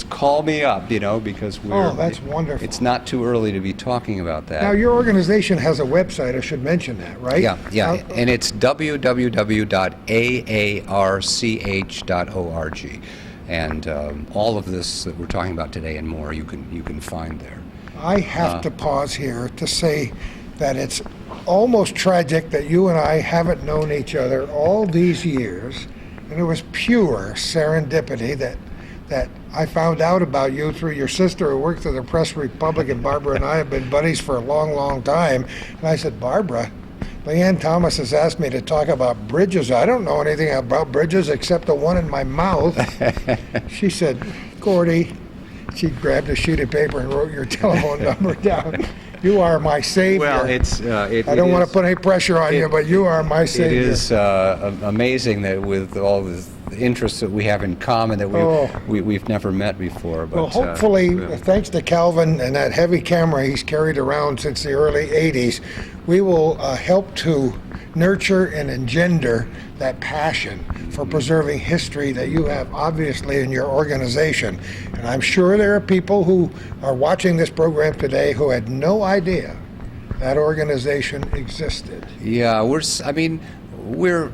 call me up, because that's wonderful. It's not too early to be talking about that. Now, your organization has a website. I should mention that, right? Yeah, and it's www.aarch.org, and all of this that we're talking about today and more you can find there. I have to pause here to say that it's almost tragic that you and I haven't known each other all these years, and it was pure serendipity that I found out about you through your sister who works at the Press Republic, and Barbara and I have been buddies for a long, long time. And I said, Barbara, Leanne Thomas has asked me to talk about bridges. I don't know anything about bridges except the one in my mouth. She said, Gordy, she grabbed a sheet of paper and wrote your telephone number down. You are my savior. Well, I don't want to put any pressure on you, but you are my savior. It is amazing that with all the interests that we have in common that we've never met before. But, well, hopefully, thanks to Calvin and that heavy camera he's carried around since the early 80s, we will help to nurture and engender that passion for preserving history that you have obviously in your organization. And I'm sure there are people who are watching this program today who had no idea that organization existed. Yeah, we're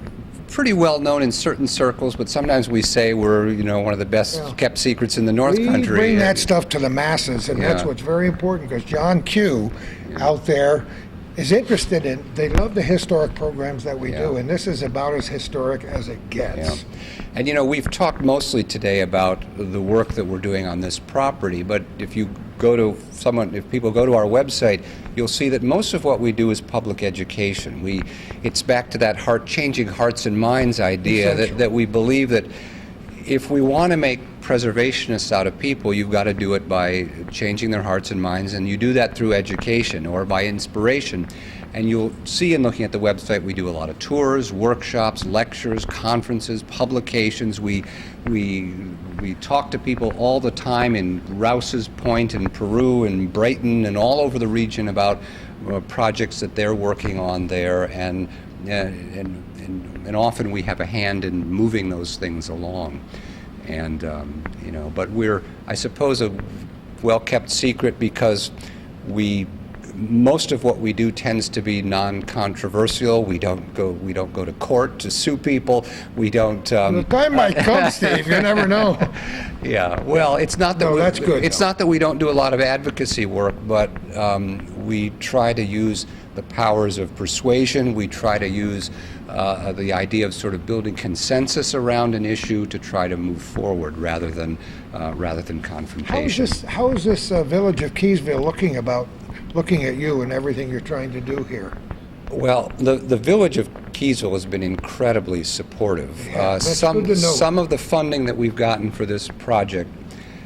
pretty well known in certain circles, but sometimes we say we're one of the best kept secrets in the North Country. We bring that stuff to the masses, and that's what's very important, because John Q out there is interested in, they love the historic programs that we do, and this is about as historic as it gets. Yeah. And we've talked mostly today about the work that we're doing on this property, but if people go to our website, you'll see that most of what we do is public education. It's back to that changing hearts and minds idea that we believe that if we want to make preservationists out of people, you've got to do it by changing their hearts and minds, and you do that through education or by inspiration. And you'll see in looking at the website, we do a lot of tours, workshops, lectures, conferences, publications. We talk to people all the time in Rouse's Point in Peru and Brighton and all over the region about projects that they're working on there, and often we have a hand in moving those things along. And but we're, I suppose, a well-kept secret because most of what we do tends to be non-controversial. We don't go to court to sue people. We don't. The time might come, Steve. You never know. Yeah. Well, it's not that. That's good. It's not that we don't do a lot of advocacy work, but we try to use the powers of persuasion. We try to use the idea of sort of building consensus around an issue to try to move forward rather than confrontation. How is this village of Keysville looking at you and everything you're trying to do here? Well, the village of Keysville has been incredibly supportive. That's good to know. Some of the funding that we've gotten for this project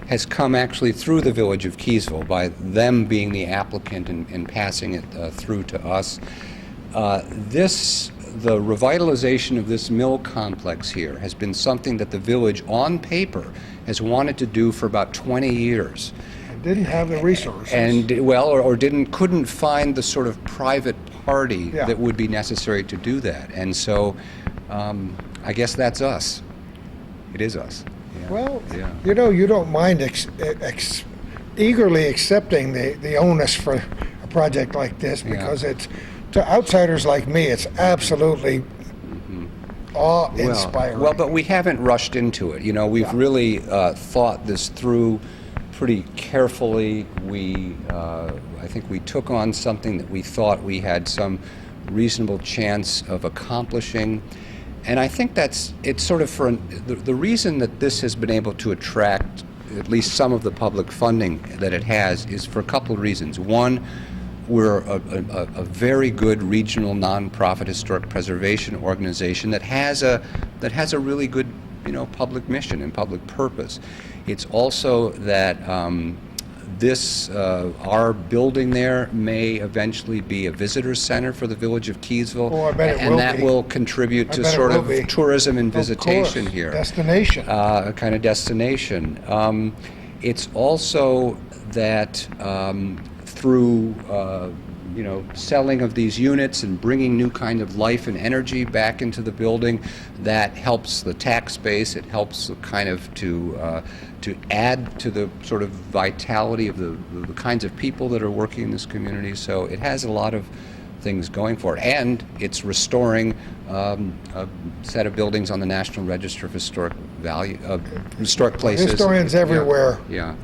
has come actually through the village of Keysville, by them being the applicant and passing it through to us. The revitalization of this mill complex here has been something that the village, on paper, has wanted to do for about 20 years. Didn't have the resources. And couldn't find the sort of private party that would be necessary to do that. And so I guess that's us. It is us. Yeah. Well, you don't mind eagerly accepting the onus for a project like this, because it's, to outsiders like me, it's absolutely awe-inspiring. Well, but we haven't rushed into it. We've really thought this through pretty carefully. I think we took on something that we thought we had some reasonable chance of accomplishing. And I think it's sort of the reason that this has been able to attract at least some of the public funding that it has is for a couple of reasons. One, we're a very good regional nonprofit historic preservation organization that has a really good public mission and public purpose. It's also that our building there may eventually be a visitor center for the village of Keysville. Oh, I bet it will and that be. will contribute to sort of tourism and visitation here. Destination. A kind of destination. It's also that through selling of these units and bringing new kind of life and energy back into the building. That helps the tax base. It helps kind of to add to the sort of vitality of the kinds of people that are working in this community. So it has a lot of things going for it, and it's restoring a set of buildings on the National Register of Historic Places. Historians everywhere, Yeah.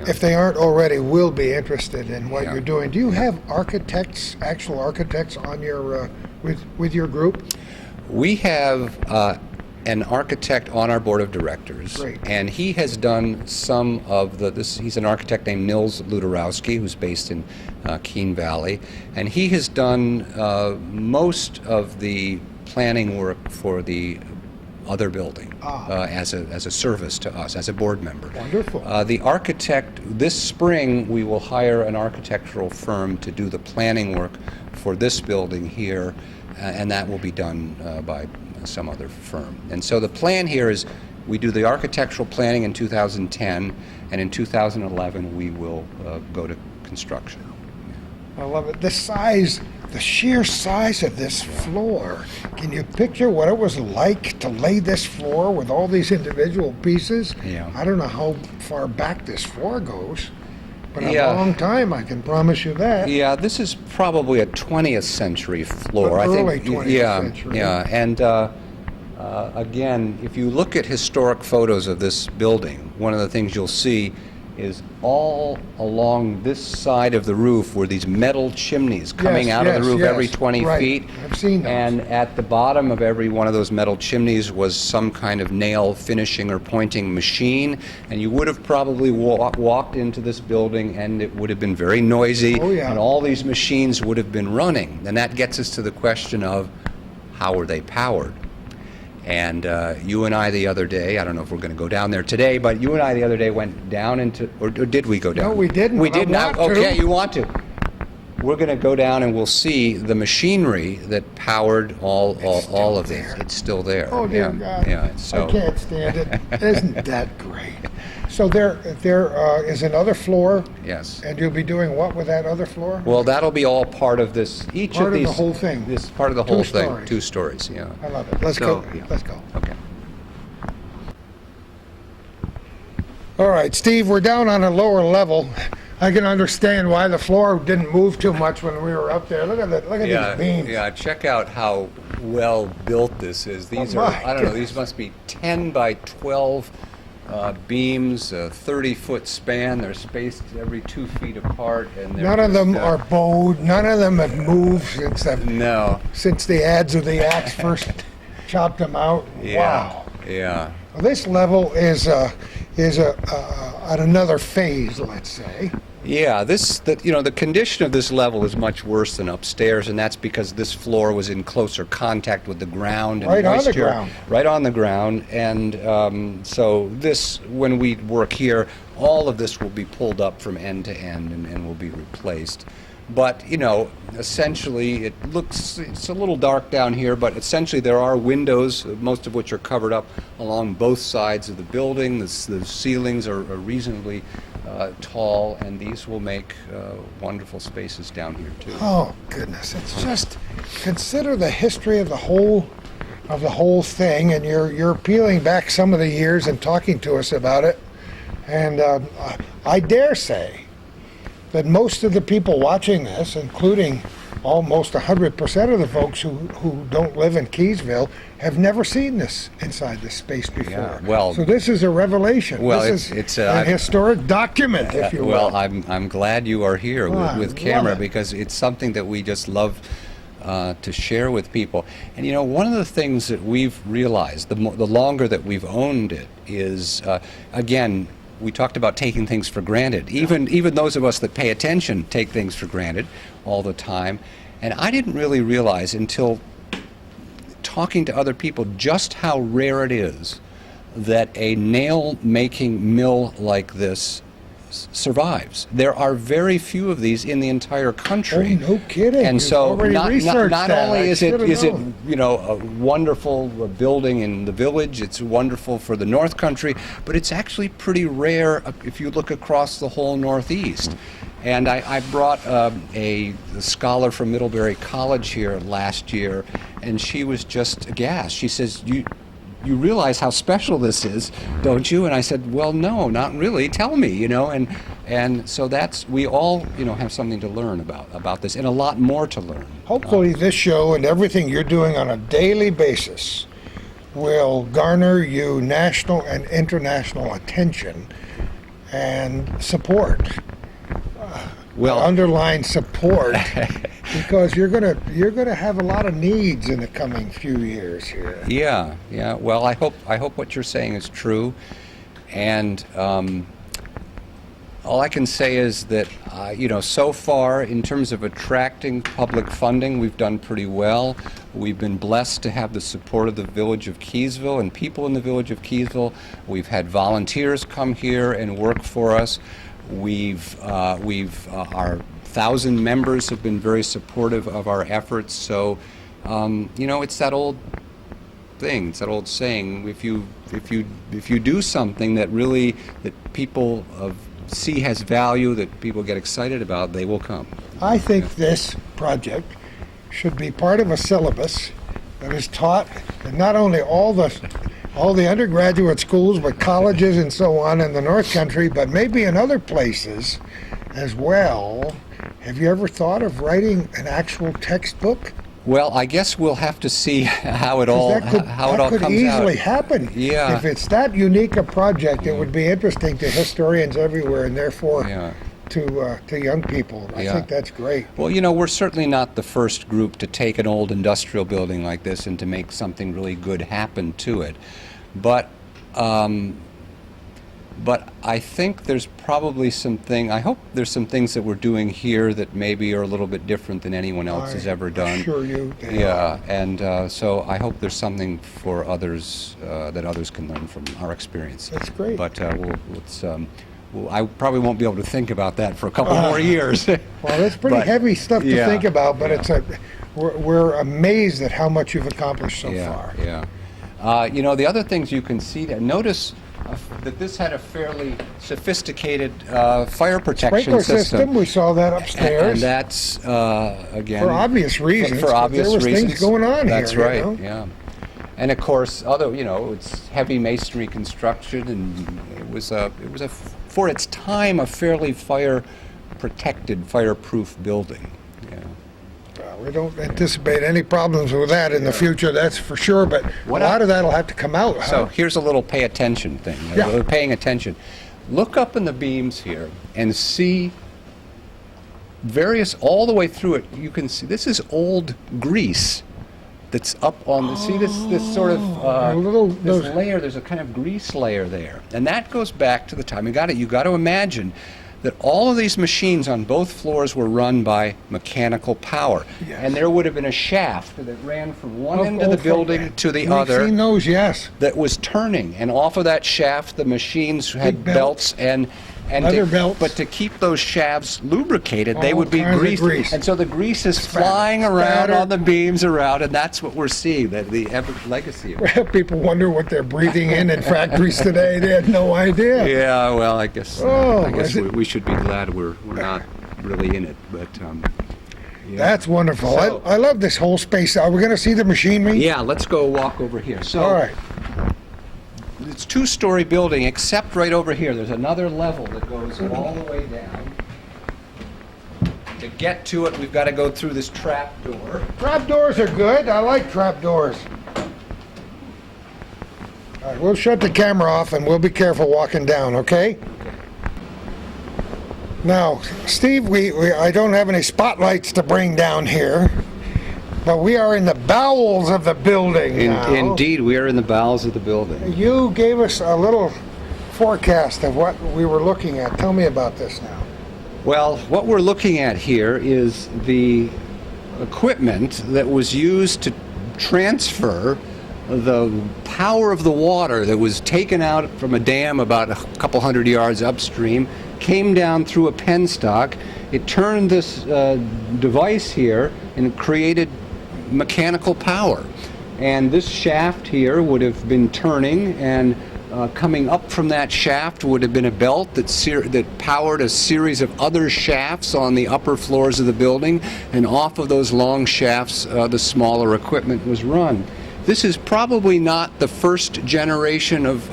if they aren't already, will be interested in what you're doing. Do you have architects, actual architects, on your with your group? We have an architect on our board of directors. Great. And he has done some of he's an architect named Nils Luderowski, who's based in Keene Valley, and he has done most of the planning work for the other building as a service to us, as a board member. Wonderful. The architect, this spring, we will hire an architectural firm to do the planning work for this building here, and that will be done by some other firm. And so the plan here is we do the architectural planning in 2010, and in 2011 we will go to construction. I love it. The sheer size of this floor. Can you picture what it was like to lay this floor with all these individual pieces? Yeah. I don't know how far back this floor goes, but Yeah. a long time, I can promise you that. Yeah, this is probably a 20th century floor. Early 20th century. Yeah, and again, if you look at historic photos of this building, one of the things you'll see is all along this side of the roof were these metal chimneys coming out of the roof every 20 right. feet. I've seen those. And at the bottom of every one of those metal chimneys was some kind of nail finishing or pointing machine. And you would have probably walked into this building and it would have been very noisy. Oh, yeah. And all these machines would have been running. And that gets us to the question of how are they powered? And you and I the other day, I don't know if we're going to go down there today, but you and I the other day went down into, or did we go down? No, we didn't. We I did not? want to. Okay, you want to. We're going to go down and we'll see the machinery that powered all of this. there. It's still there. Oh, dear Yeah, God. yeah, so. I can't stand it. Isn't that great? So there is another floor, Yes. and you'll be doing what with that other floor? Well, that'll be all part of this, each Part of of the these. whole thing. This part of the Two whole thing. stories. 2 stories, yeah. I love it. Let's So, go. yeah. Let's go. Okay. All right, Steve, we're down on a lower level. I can understand why the floor didn't move too much when we were up there. Look at that. Look at these beams. Yeah, check out how well built this is. These Oh, are, my I don't know, goodness. these must be 10 by 12 beams, a 30-foot span. They're spaced every 2 feet apart. And they're None of them just, are bowed. None of them have moved No. since the ads of the axe first chopped them out. Yeah. Wow. Yeah. Well, this level is at another phase, let's say. Yeah, the condition of this level is much worse than upstairs, and that's because this floor was in closer contact with the ground and Right on the moisture. ground. Right on the ground, and so when we work here, all of this will be pulled up from end to end and will be replaced. But, essentially it's a little dark down here, but essentially there are windows, most of which are covered up along both sides of the building. The ceilings are reasonably tall, and these will make wonderful spaces down here too. Oh goodness! It's just consider the history of the whole thing, and you're peeling back some of the years and talking to us about it. And I dare say that most of the people watching this, including almost 100% of the folks who don't live in Keysville, have never seen this inside this space before. Yeah, well- so this is a revelation. Well, this it's is a historic document, if you will. Well, I'm glad you are here Oh, I with love camera, it. because it's something that we just love to share with people. And one of the things that we've realized, the longer that we've owned it, is again, we talked about taking things for granted. Even those of us that pay attention take things for granted all the time. And I didn't really realize until talking to other people just how rare it is that a nail-making mill like this survives. There are very few of these in the entire country. Oh, no kidding. And You've so already researched not that. only I is should've it known. a wonderful building in the village, it's wonderful for the North Country, but it's actually pretty rare if you look across the whole Northeast. And I brought a scholar from Middlebury College here last year, and she was just aghast. She says, you realize how special this is, don't you? And I said, well, no, not really. Tell me, And so we all, have something to learn about this, and a lot more to learn. Hopefully this show and everything you're doing on a daily basis will garner you national and international attention and support. Well, Underline support, because you're gonna have a lot of needs in the coming few years here. Yeah. Well, I hope what you're saying is true, and all I can say is that so far in terms of attracting public funding, we've done pretty well. We've been blessed to have the support of the village of Keysville and people in the village of Keysville. We've had volunteers come here and work for us. Our 1,000 members have been very supportive of our efforts. So, it's that old thing, it's that old saying: if you do something that people see has value, that people get excited about, they will come. I think this project should be part of a syllabus that is taught in not only all the undergraduate schools, but colleges and so on in the North Country, but maybe in other places as well. Have you ever thought of writing an actual textbook? Well, I guess we'll have to see how it all comes out. That could easily happen. Yeah. If it's that unique a project, it would be interesting to historians everywhere, and therefore to young people. I think that's great. Well, we're certainly not the first group to take an old industrial building like this and to make something really good happen to it. But I think there's probably I hope there's some things that we're doing here that maybe are a little bit different than anyone else has ever done. Sure you. Yeah, and so I hope there's something for others that others can learn from our experience. That's great. But I probably won't be able to think about that for a couple more years. Well, that's pretty heavy stuff to think about, but we're amazed at how much you've accomplished so far. Yeah. The other things you can see there, notice that this had a fairly sophisticated fire protection Sprinkler system. We saw that upstairs. And that's, again... For obvious reasons. For obvious there was reasons. things going on That's here. That's right, yeah. And of course, it's heavy masonry construction, and it was for its time, a fairly fire-protected, fire-proof building. We don't anticipate any problems with that in the future, that's for sure, but a lot of that will have to come out. So here's a little pay attention thing. Paying attention. Look up in the beams here and see all the way through it. You can see this is old grease that's up on the, see this sort of this layer, there's a kind of grease layer there. And that goes back to the time, you got to imagine that all of these machines on both floors were run by mechanical power. Yes. And there would have been a shaft that ran from one end of the building to the other. We've seen those, yes. That was turning. And off of that shaft, the machines had belts and leather belts. But to keep those shafts lubricated, they would be kinds of grease. And so the grease is flying around on the beams around, and that's what we're seeing, the legacy of it. People wonder what they're breathing in factories today. They had no idea. Yeah, well, I guess we should be glad we're not really in it, but That's wonderful. So, I love this whole space. Are we going to see the machinery? Yeah, let's go walk over here. So, all right. It's a two-story building, except right over here. There's another level that goes all the way down. To get to it, we've got to go through this trap door. Trap doors are good. I like trap doors. All right, we'll shut the camera off and we'll be careful walking down, okay? Now, Steve, I don't have any spotlights to bring down here, but we are in the bowels of the building now. Indeed, we are in the bowels of the building. You gave us a little forecast of what we were looking at. Tell me about this now. Well, what we're looking at here is the equipment that was used to transfer the power of the water that was taken out from a dam about a couple hundred yards upstream, came down through a penstock. It turned this device here and it created mechanical power. And this shaft here would have been turning, and coming up from that shaft would have been a belt that powered a series of other shafts on the upper floors of the building, and off of those long shafts the smaller equipment was run. This is probably not the first generation of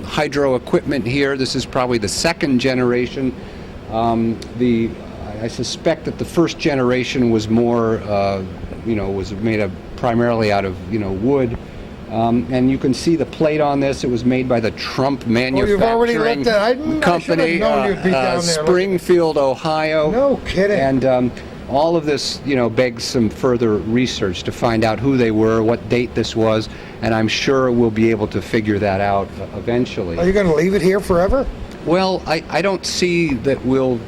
hydro equipment here. This is probably the second generation. I suspect that the first generation was more, was made primarily out of, wood. And you can see the plate on this. It was made by the Trump Manufacturing Company, Springfield, Ohio. No kidding. And all of this, begs some further research to find out who they were, what date this was, and I'm sure we'll be able to figure that out eventually. Are you going to leave it here forever? Well, I don't see that we'll.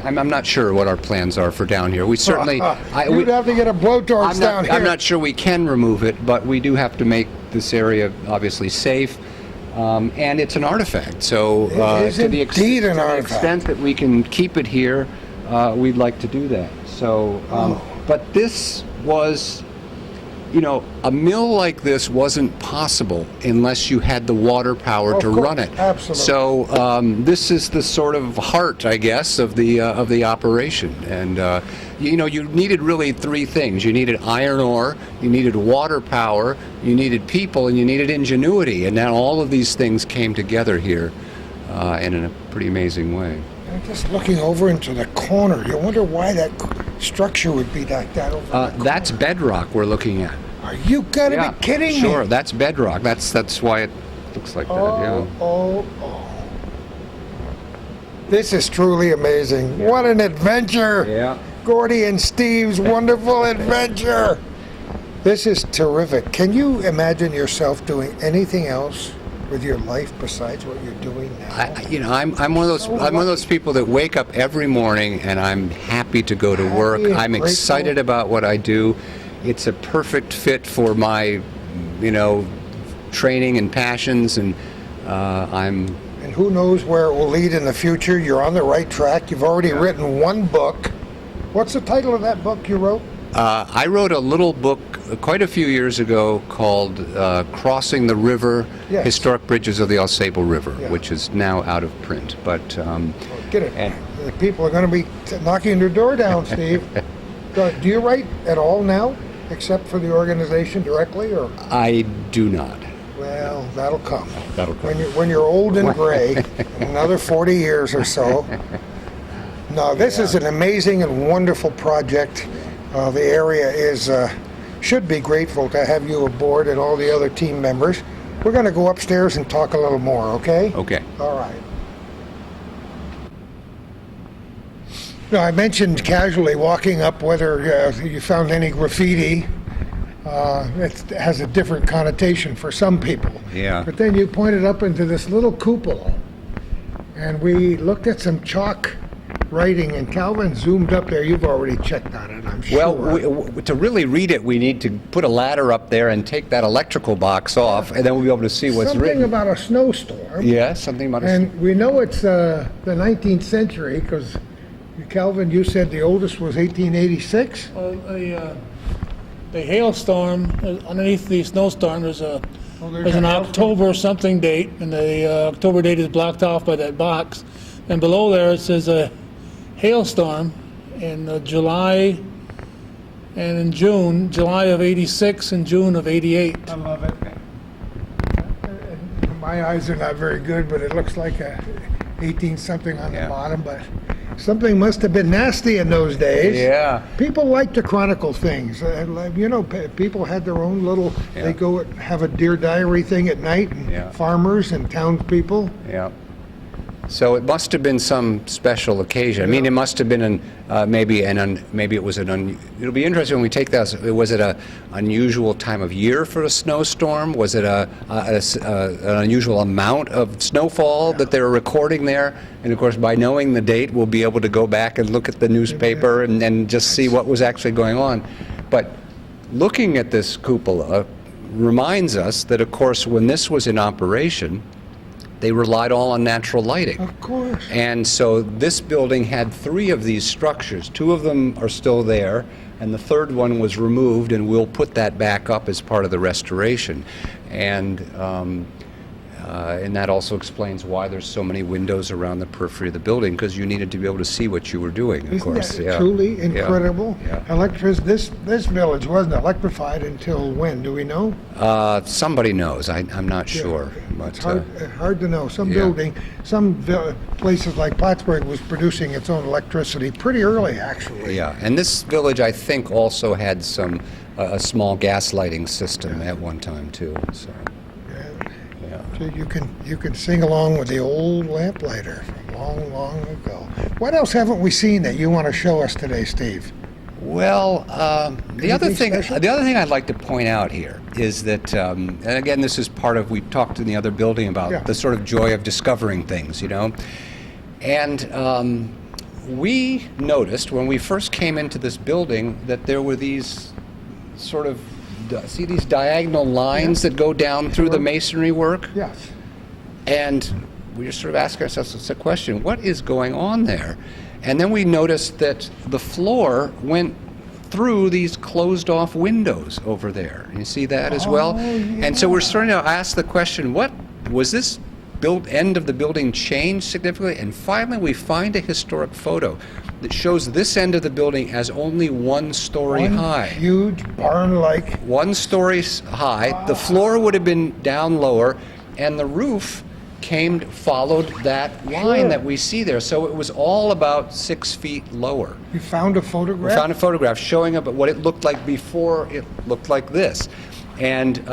I'm not sure what our plans are for down here. We certainly. You'd have to get a blowtorch down here. I'm not sure we can remove it, but we do have to make this area obviously safe. And it's an artifact, so to the extent that we can keep it here, we'd like to do that. So, but this was, a mill like this wasn't possible unless you had the water power to run it. Absolutely. So this is the sort of heart, I guess, of the operation. And you needed really three things. You needed iron ore, you needed water power, you needed people, and you needed ingenuity. And now all of these things came together here, and in a pretty amazing way. I'm just looking over into the corner. You wonder why that structure would be like that over there. That's bedrock we're looking at. Are you gotta be kidding me? Sure, that's bedrock. That's why it looks like that, yeah. Oh. This is truly amazing. Yeah. What an adventure. Yeah. Gordy and Steve's wonderful adventure. This is terrific. Can you imagine yourself doing anything else with your life besides what you're doing now? I'm one of those people that wake up every morning and I'm happy to go to work. I'm excited about what I do. It's a perfect fit for my, training and passions, and I'm. And who knows where it will lead in the future? You're on the right track. You've already written one book. What's the title of that book you wrote? I wrote a little book quite a few years ago called Crossing the River, Historic Bridges of the Au Sable River, which is now out of print. But get it. And the people are going to be knocking your door down, Steve. Do you write at all now, except for the organization directly, or? I do not. Well, that'll come. That'll come. When you're old and gray, in another 40 years or so. No, this is an amazing and wonderful project. The area should be grateful to have you aboard and all the other team members. We're going to go upstairs and talk a little more, okay? Okay. All right. Now, I mentioned casually walking up whether you found any graffiti. It has a different connotation for some people. Yeah. But then you pointed up into this little cupola, and we looked at some chalk writing, and Calvin zoomed up there. You've already checked on it, I'm sure. Well, to really read it, we need to put a ladder up there and take that electrical box off, and then we'll be able to see what's written. Something about a snowstorm. Yeah, something about a snowstorm. And we know it's the 19th century, because Calvin, you said the oldest was 1886? Well, the hailstorm, underneath the snowstorm, there's an October something date, and the October date is blocked off by that box. And below there it says a hailstorm in July and in June, July of 86 and June of 88. I love it. My eyes are not very good, but it looks like a 18 something on the bottom, but something must have been nasty in those days. Yeah. People like to chronicle things. People had their own little, they go have a Dear Diary thing at night, and farmers and townspeople. Yeah. So it must have been some special occasion. I mean, it must have been maybe it was it'll be interesting when we take that. Was it an unusual time of year for a snowstorm? Was it an unusual amount of snowfall that they were recording there? And of course, by knowing the date, we'll be able to go back and look at the newspaper and just see what was actually going on. But looking at this cupola reminds us that, of course, when this was in operation, they relied all on natural lighting. Of course. And so this building had 3 of these structures. 2 of them are still there, and the third one was removed, and we'll put that back up as part of the restoration. And that also explains why there's so many windows around the periphery of the building, because you needed to be able to see what you were doing, of course. Isn't that truly incredible? Yeah. This village wasn't electrified until when? Do we know? Somebody knows. I'm not sure. It's But, hard to know. Some places like Plattsburgh was producing its own electricity pretty early, actually. yeah, and this village, I think, also had a small gas lighting system at one time too. So, yeah. So you can sing along with the old lamplighter from long, long ago. What else haven't we seen that you want to show us today, Steve? Well, the other Anything thing special? I'd like to point out here is that, and again, this is part of, we talked in the other building about the sort of joy of discovering things, and we noticed when we first came into this building that there were these sort of, see these diagonal lines that go down through the masonry work? Yes. And we just sort of ask ourselves the question, what is going on there? And then we noticed that the floor went through these closed off windows over there. You see that as well? And so we're starting to ask the question, what was this end of the building changed significantly? And finally we find a historic photo that shows this end of the building as only 1 story high. Huge barn-like. 1 story high. The floor would have been down lower, and the roof followed that line that we see there. So it was all about 6 feet lower. You found a photograph? We found a photograph showing up what it looked like before it looked like this. And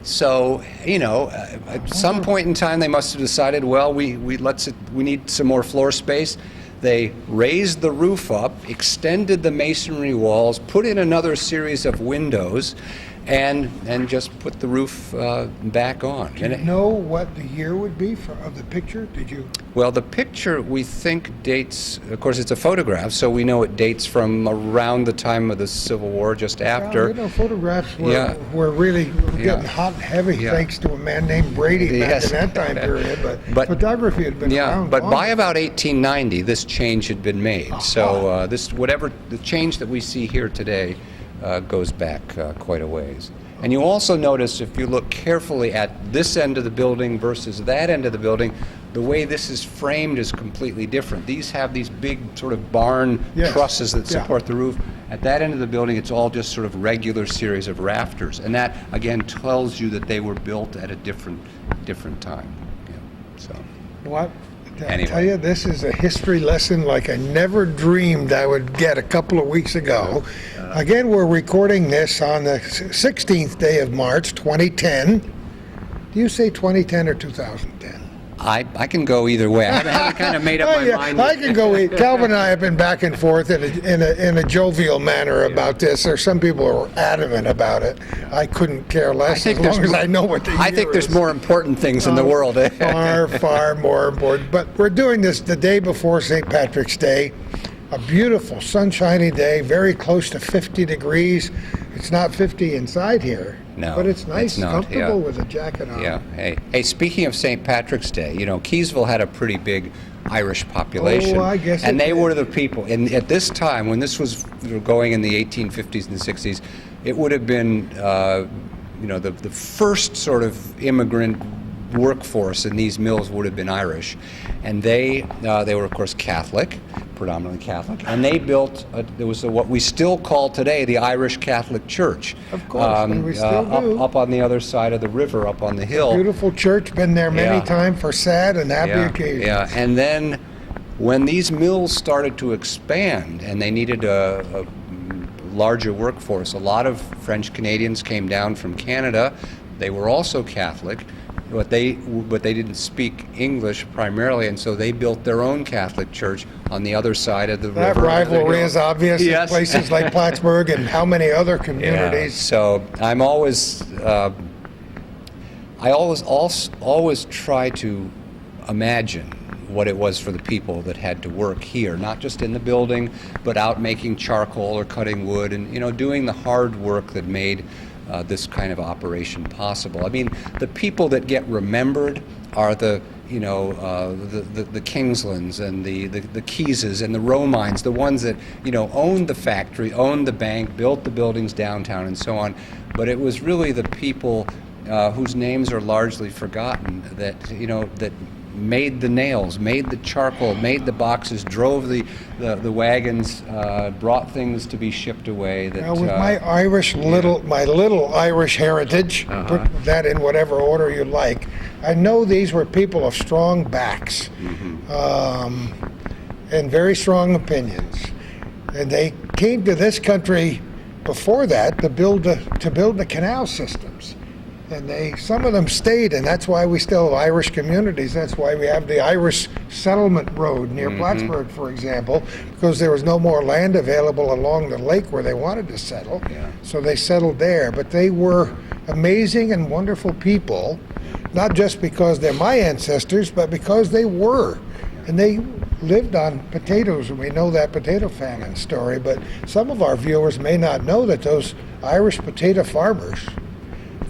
so, at some point in time they must have decided, well, we need some more floor space. They raised the roof up, extended the masonry walls, put in another series of windows, and just put the roof back on. Do you know what the year would be of the picture? Did you? Well, the picture we think dates, of course it's a photograph, so we know it dates from around the time of the Civil War, just after. Well, photographs were really getting hot and heavy thanks to a man named Brady back in that time period, but photography had been around but longer. by about 1890 this change had been made. So the change that we see here today goes back quite a ways. And you also notice, if you look carefully at this end of the building versus that end of the building, the way this is framed is completely different. These have these big sort of barn trusses that support the roof. At that end of the building, it's all just sort of regular series of rafters. And that, again, tells you that they were built at a different time. So. What? Anyway. I tell you, this is a history lesson like I never dreamed I would get a couple of weeks ago. Again, we're recording this on the 16th day of March, 2010. Do you say 2010 or 2010? I can go either way. I haven't kind of made up my mind. I can go. Calvin and I have been back and forth in a jovial manner about this. There's some people who are adamant about it. I couldn't care less as long as I know what the year I think there's is. more important things in the world. Far more important. But we're doing this the day before St. Patrick's Day. A beautiful sunshiny day, very close to 50 degrees. It's not 50 inside here, but it's nice, comfortable with a jacket on. Yeah. Hey, speaking of St. Patrick's Day, Keysville had a pretty big Irish population. I guess and it they did. were the people. And at this time, when this was going in the 1850s and 60s, it would have been, the first sort of immigrant workforce in these mills would have been Irish, and they were of course Catholic, predominantly Catholic, and they built there was what we still call today the Irish Catholic Church. Of course, and we still do. Up on the other side of the river, up on the hill. Beautiful church, been there many times for sad and happy occasions. Yeah, and then when these mills started to expand and they needed a larger workforce, a lot of French Canadians came down from Canada. They were also Catholic. But they didn't speak English primarily, and so they built their own Catholic church on the other side of the river. That rivalry is obvious in Yes. places like Plattsburgh and how many other communities. So I'm always, I always try to imagine what it was for the people that had to work here, not just in the building, but out making charcoal or cutting wood and doing the hard work that made this kind of operation possible. I mean, the people that get remembered are the Kingslands and the Keyses and the Romines, the ones that, owned the factory, owned the bank, built the buildings downtown and so on. But it was really the people whose names are largely forgotten that, that made the nails, made the charcoal, made the boxes, drove the wagons, brought things to be shipped away. That, with my my little Irish heritage, put that in whatever order you like, I know these were people of strong backs and very strong opinions. And they came to this country before that to build the canal systems. And some of them stayed, and that's why we still have Irish communities. That's why we have the Irish Settlement Road near Plattsburgh, for example, because there was no more land available along the lake where they wanted to settle. Yeah. So they settled there. But they were amazing and wonderful people, not just because they're my ancestors, but because they were. And they lived on potatoes, and we know that potato famine story. But some of our viewers may not know that those Irish potato farmers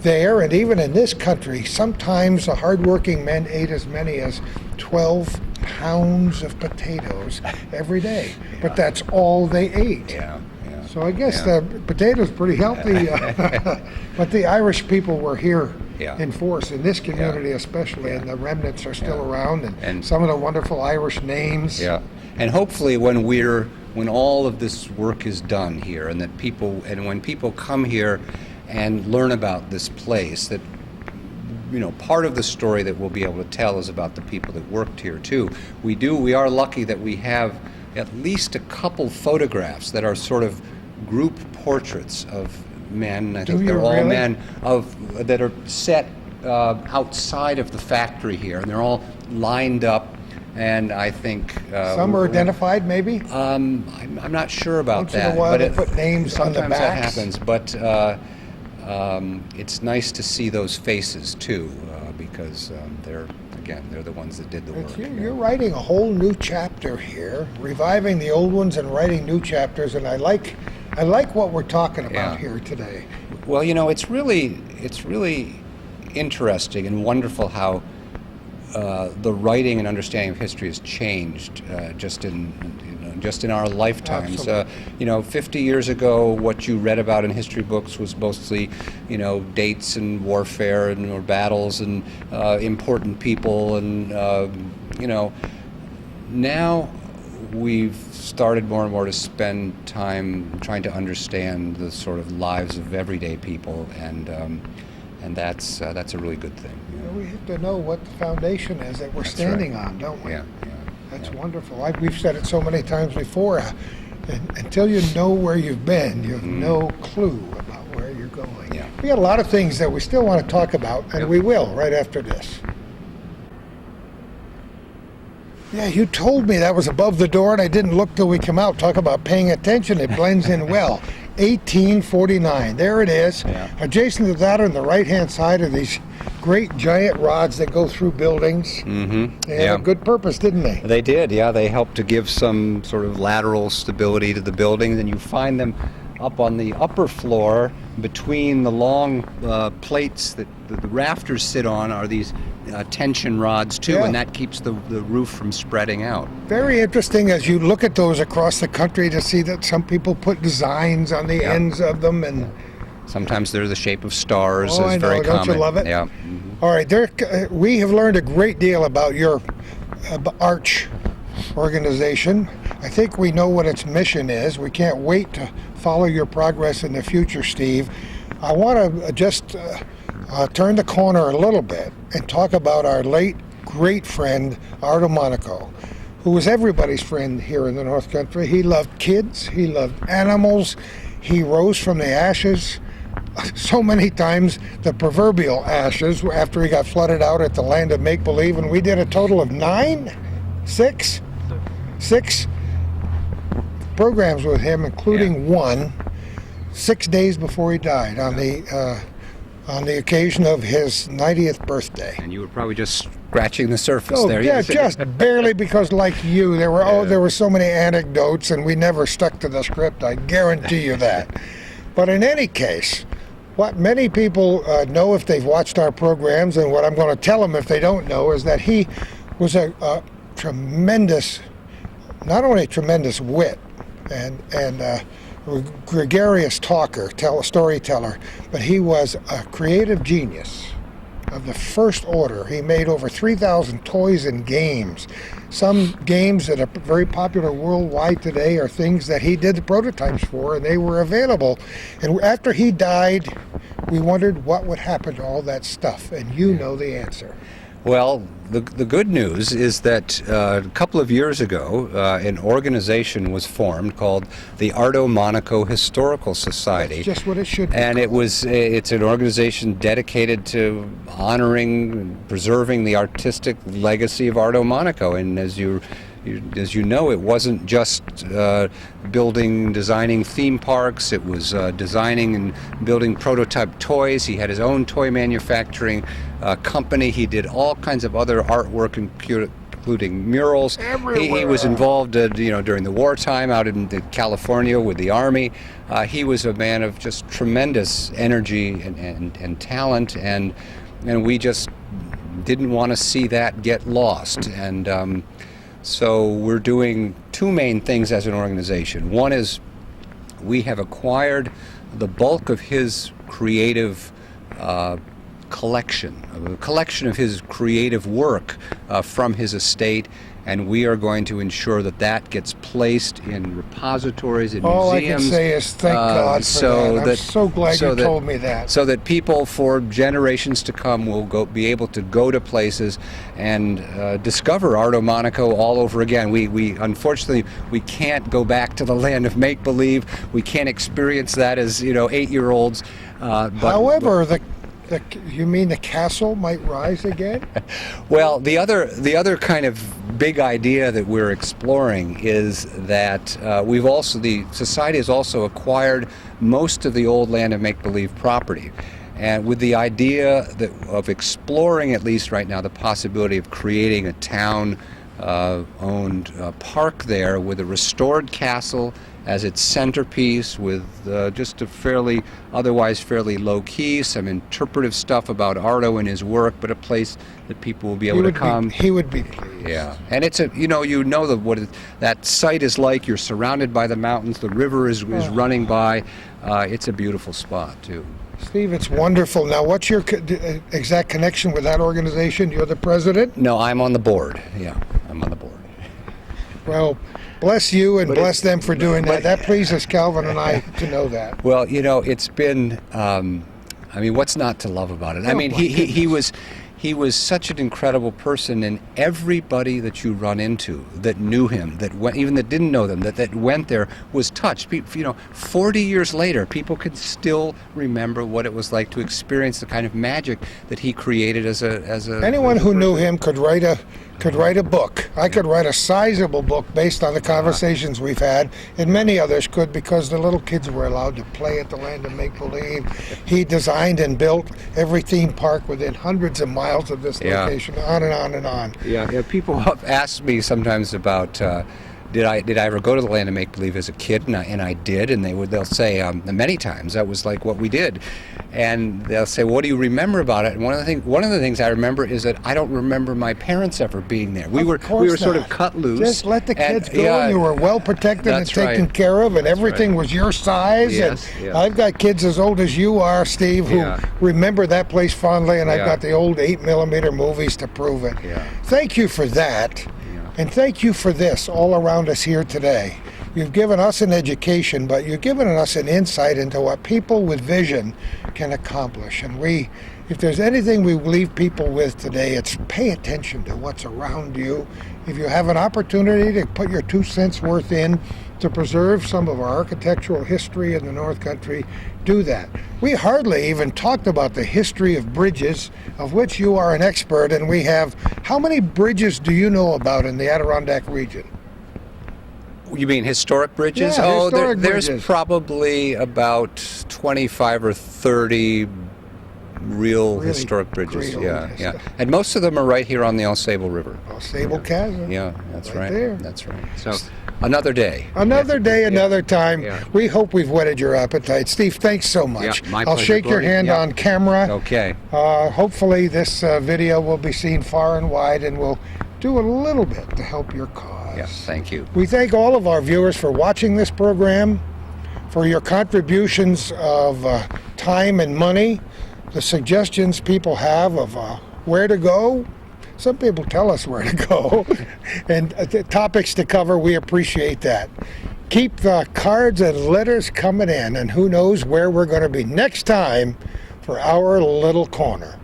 there, and even in this country, sometimes the hardworking men ate as many as 12 pounds of potatoes every day. But that's all they ate. Yeah. So I guess the potato's pretty healthy. But the Irish people were here in force, in this community especially, and the remnants are still around, and some of the wonderful Irish names. Yeah. And hopefully when all of this work is done here, and when people come here and learn about this place, that part of the story that we'll be able to tell is about the people that worked here too. We are lucky that we have at least a couple photographs that are sort of group portraits of men. I think they're all men that are set outside of the factory here, and they're all lined up. And I think some are identified, maybe. I'm not sure about that. Once in a while, they put names on the sometimes backs. that happens, but it's nice to see those faces too, because they're the ones that did the work. You're writing a whole new chapter here, reviving the old ones and writing new chapters, and I like what we're talking about here today. Well, it's really interesting and wonderful how the writing and understanding of history has changed just in our lifetimes. 50 years ago, what you read about in history books was mostly, dates and warfare and battles and important people, and now we've started more and more to spend time trying to understand the sort of lives of everyday people, and that's a really good thing. We have to know what the foundation is that we're standing on, don't we? Yeah. That's wonderful. We've said it so many times before. Until you know where you've been, you have no clue about where you're going. Yeah. We got a lot of things that we still want to talk about, and we will right after this. Yeah, you told me that was above the door, and I didn't look till we come out. Talk about paying attention. It blends in well. 1849. There it is. Yeah. Adjacent to that on the right-hand side are these great giant rods that go through buildings. Mm-hmm. They had a good purpose, didn't they? They did, yeah. They helped to give some sort of lateral stability to the buildings, and you find them up on the upper floor between the long plates that the rafters sit on are these tension rods too, and that keeps the roof from spreading out. Very interesting as you look at those across the country to see that some people put designs on the ends of them, and sometimes they're the shape of stars. Oh, I know. Very Don't common. You love it? Yeah. All right, we have learned a great deal about your Aarch organization. I think we know what its mission is. We can't wait to follow your progress in the future, Steve. I want to just turn the corner a little bit and talk about our late great friend, Arto Monaco, who was everybody's friend here in the North Country. He loved kids. He loved animals. He rose from the ashes so many times, the proverbial ashes, after he got flooded out at the Land of Make-Believe, and we did a total of six programs with him, including one 6 days before he died on the occasion of his 90th birthday. And you were probably just scratching the surface there. Yeah, just barely, because like you, there were so many anecdotes, and we never stuck to the script. I guarantee you that. But in any case, What many people know if they've watched our programs, and what I'm going to tell them if they don't know, is that he was a tremendous, not only a tremendous wit and gregarious talker, storyteller, but he was a creative genius of the first order. He made over 3,000 toys and games. Some games that are very popular worldwide today are things that he did the prototypes for, and they were available. And after he died, we wondered what would happen to all that stuff, and you know the answer. Well, the good news is that a couple of years ago, an organization was formed called the Arto Monaco Historical Society. That's just what it should be. And it's an organization dedicated to honoring and preserving the artistic legacy of Arto Monaco. And as you know, it wasn't just designing theme parks. It was designing and building prototype toys. He had his own toy manufacturing company. He did all kinds of other artwork, including murals. He was involved, during the wartime out in California with the Army. He was a man of just tremendous energy and talent, and we just didn't want to see that get lost. And so we're doing two main things as an organization. One is we have acquired the bulk of his creative collection, a collection of his creative work from his estate, and we are going to ensure that that gets placed in repositories, in All museums. I can say is thank God for that. I'm so glad you told me that. So that people for generations to come will be able to go to places and discover Arto Monaco all over again. We unfortunately we can't go back to the land of make-believe. We can't experience that as 8-year-olds. However, you mean the castle might rise again? Well, the other kind of big idea that we're exploring is that the society has also acquired most of the old land of make-believe property, and with the idea of exploring, at least right now, the possibility of creating a town owned park there with a restored castle as its centerpiece, with just a otherwise fairly low-key, some interpretive stuff about Arto and his work, but a place that people will be able to come. He would be pleased. Yeah, and it's that site is like. You're surrounded by the mountains. The river is running by. It's a beautiful spot too. Steve, it's wonderful. Now, what's your exact connection with that organization? You're the president? No, I'm on the board. Yeah, I'm on the board. Well, bless you and bless them for doing that. That pleases Calvin and I to know that. Well, it's been, what's not to love about it? I mean, he was such an incredible person, and everybody that you run into that knew him, even that didn't know them, that went there, was touched. 40 years later, people can still remember what it was like to experience the kind of magic that he created as a. Anyone who knew him could write a book. I could write a sizable book based on the conversations we've had, and many others could, because the little kids were allowed to play at the land of make-believe. He designed and built every theme park within hundreds of miles of this location, on and on and on. Yeah. People have asked me sometimes about did I ever go to the land of make-believe as a kid, and I did, and they'll say many times that was like what we did, and they'll say, what do you remember about it? And one of the things I remember is that I don't remember my parents ever being there. We were sort of cut loose. Just let the kids go. And you were well protected and taken care of, and everything was your size. Yes, and I've got kids as old as you are, Steve, who remember that place fondly, and I've got the old 8mm movies to prove it. Yeah. Thank you for that. And thank you for this all around us here today. You've given us an education, but you've given us an insight into what people with vision can accomplish. And if there's anything we leave people with today, it's pay attention to what's around you. If you have an opportunity to put your 2 cents worth in to preserve some of our architectural history in the North Country, do that. We hardly even talked about the history of bridges, of which you are an expert, and we have. How many bridges do you know about in the Adirondack region? You mean historic bridges? Yeah, historic bridges. There's probably about 25 or 30 really historic bridges. Yeah. And most of them are right here on the Au Sable River. Au Sable Chasm. Yeah, that's right. There. That's right. So Another day. Another day, another time. Yeah. We hope we've whetted your appetite. Steve, thanks so much. Yeah, my I'll pleasure, shake your Gordy. hand Yeah. on camera. Okay. Hopefully this video will be seen far and wide, and will do a little bit to help your cause. Yes, thank you. We thank all of our viewers for watching this program, for your contributions of time and money, the suggestions people have of where to go. Some people tell us where to go, and topics to cover. We appreciate that. Keep the cards and letters coming in, and who knows where we're going to be next time for our little corner.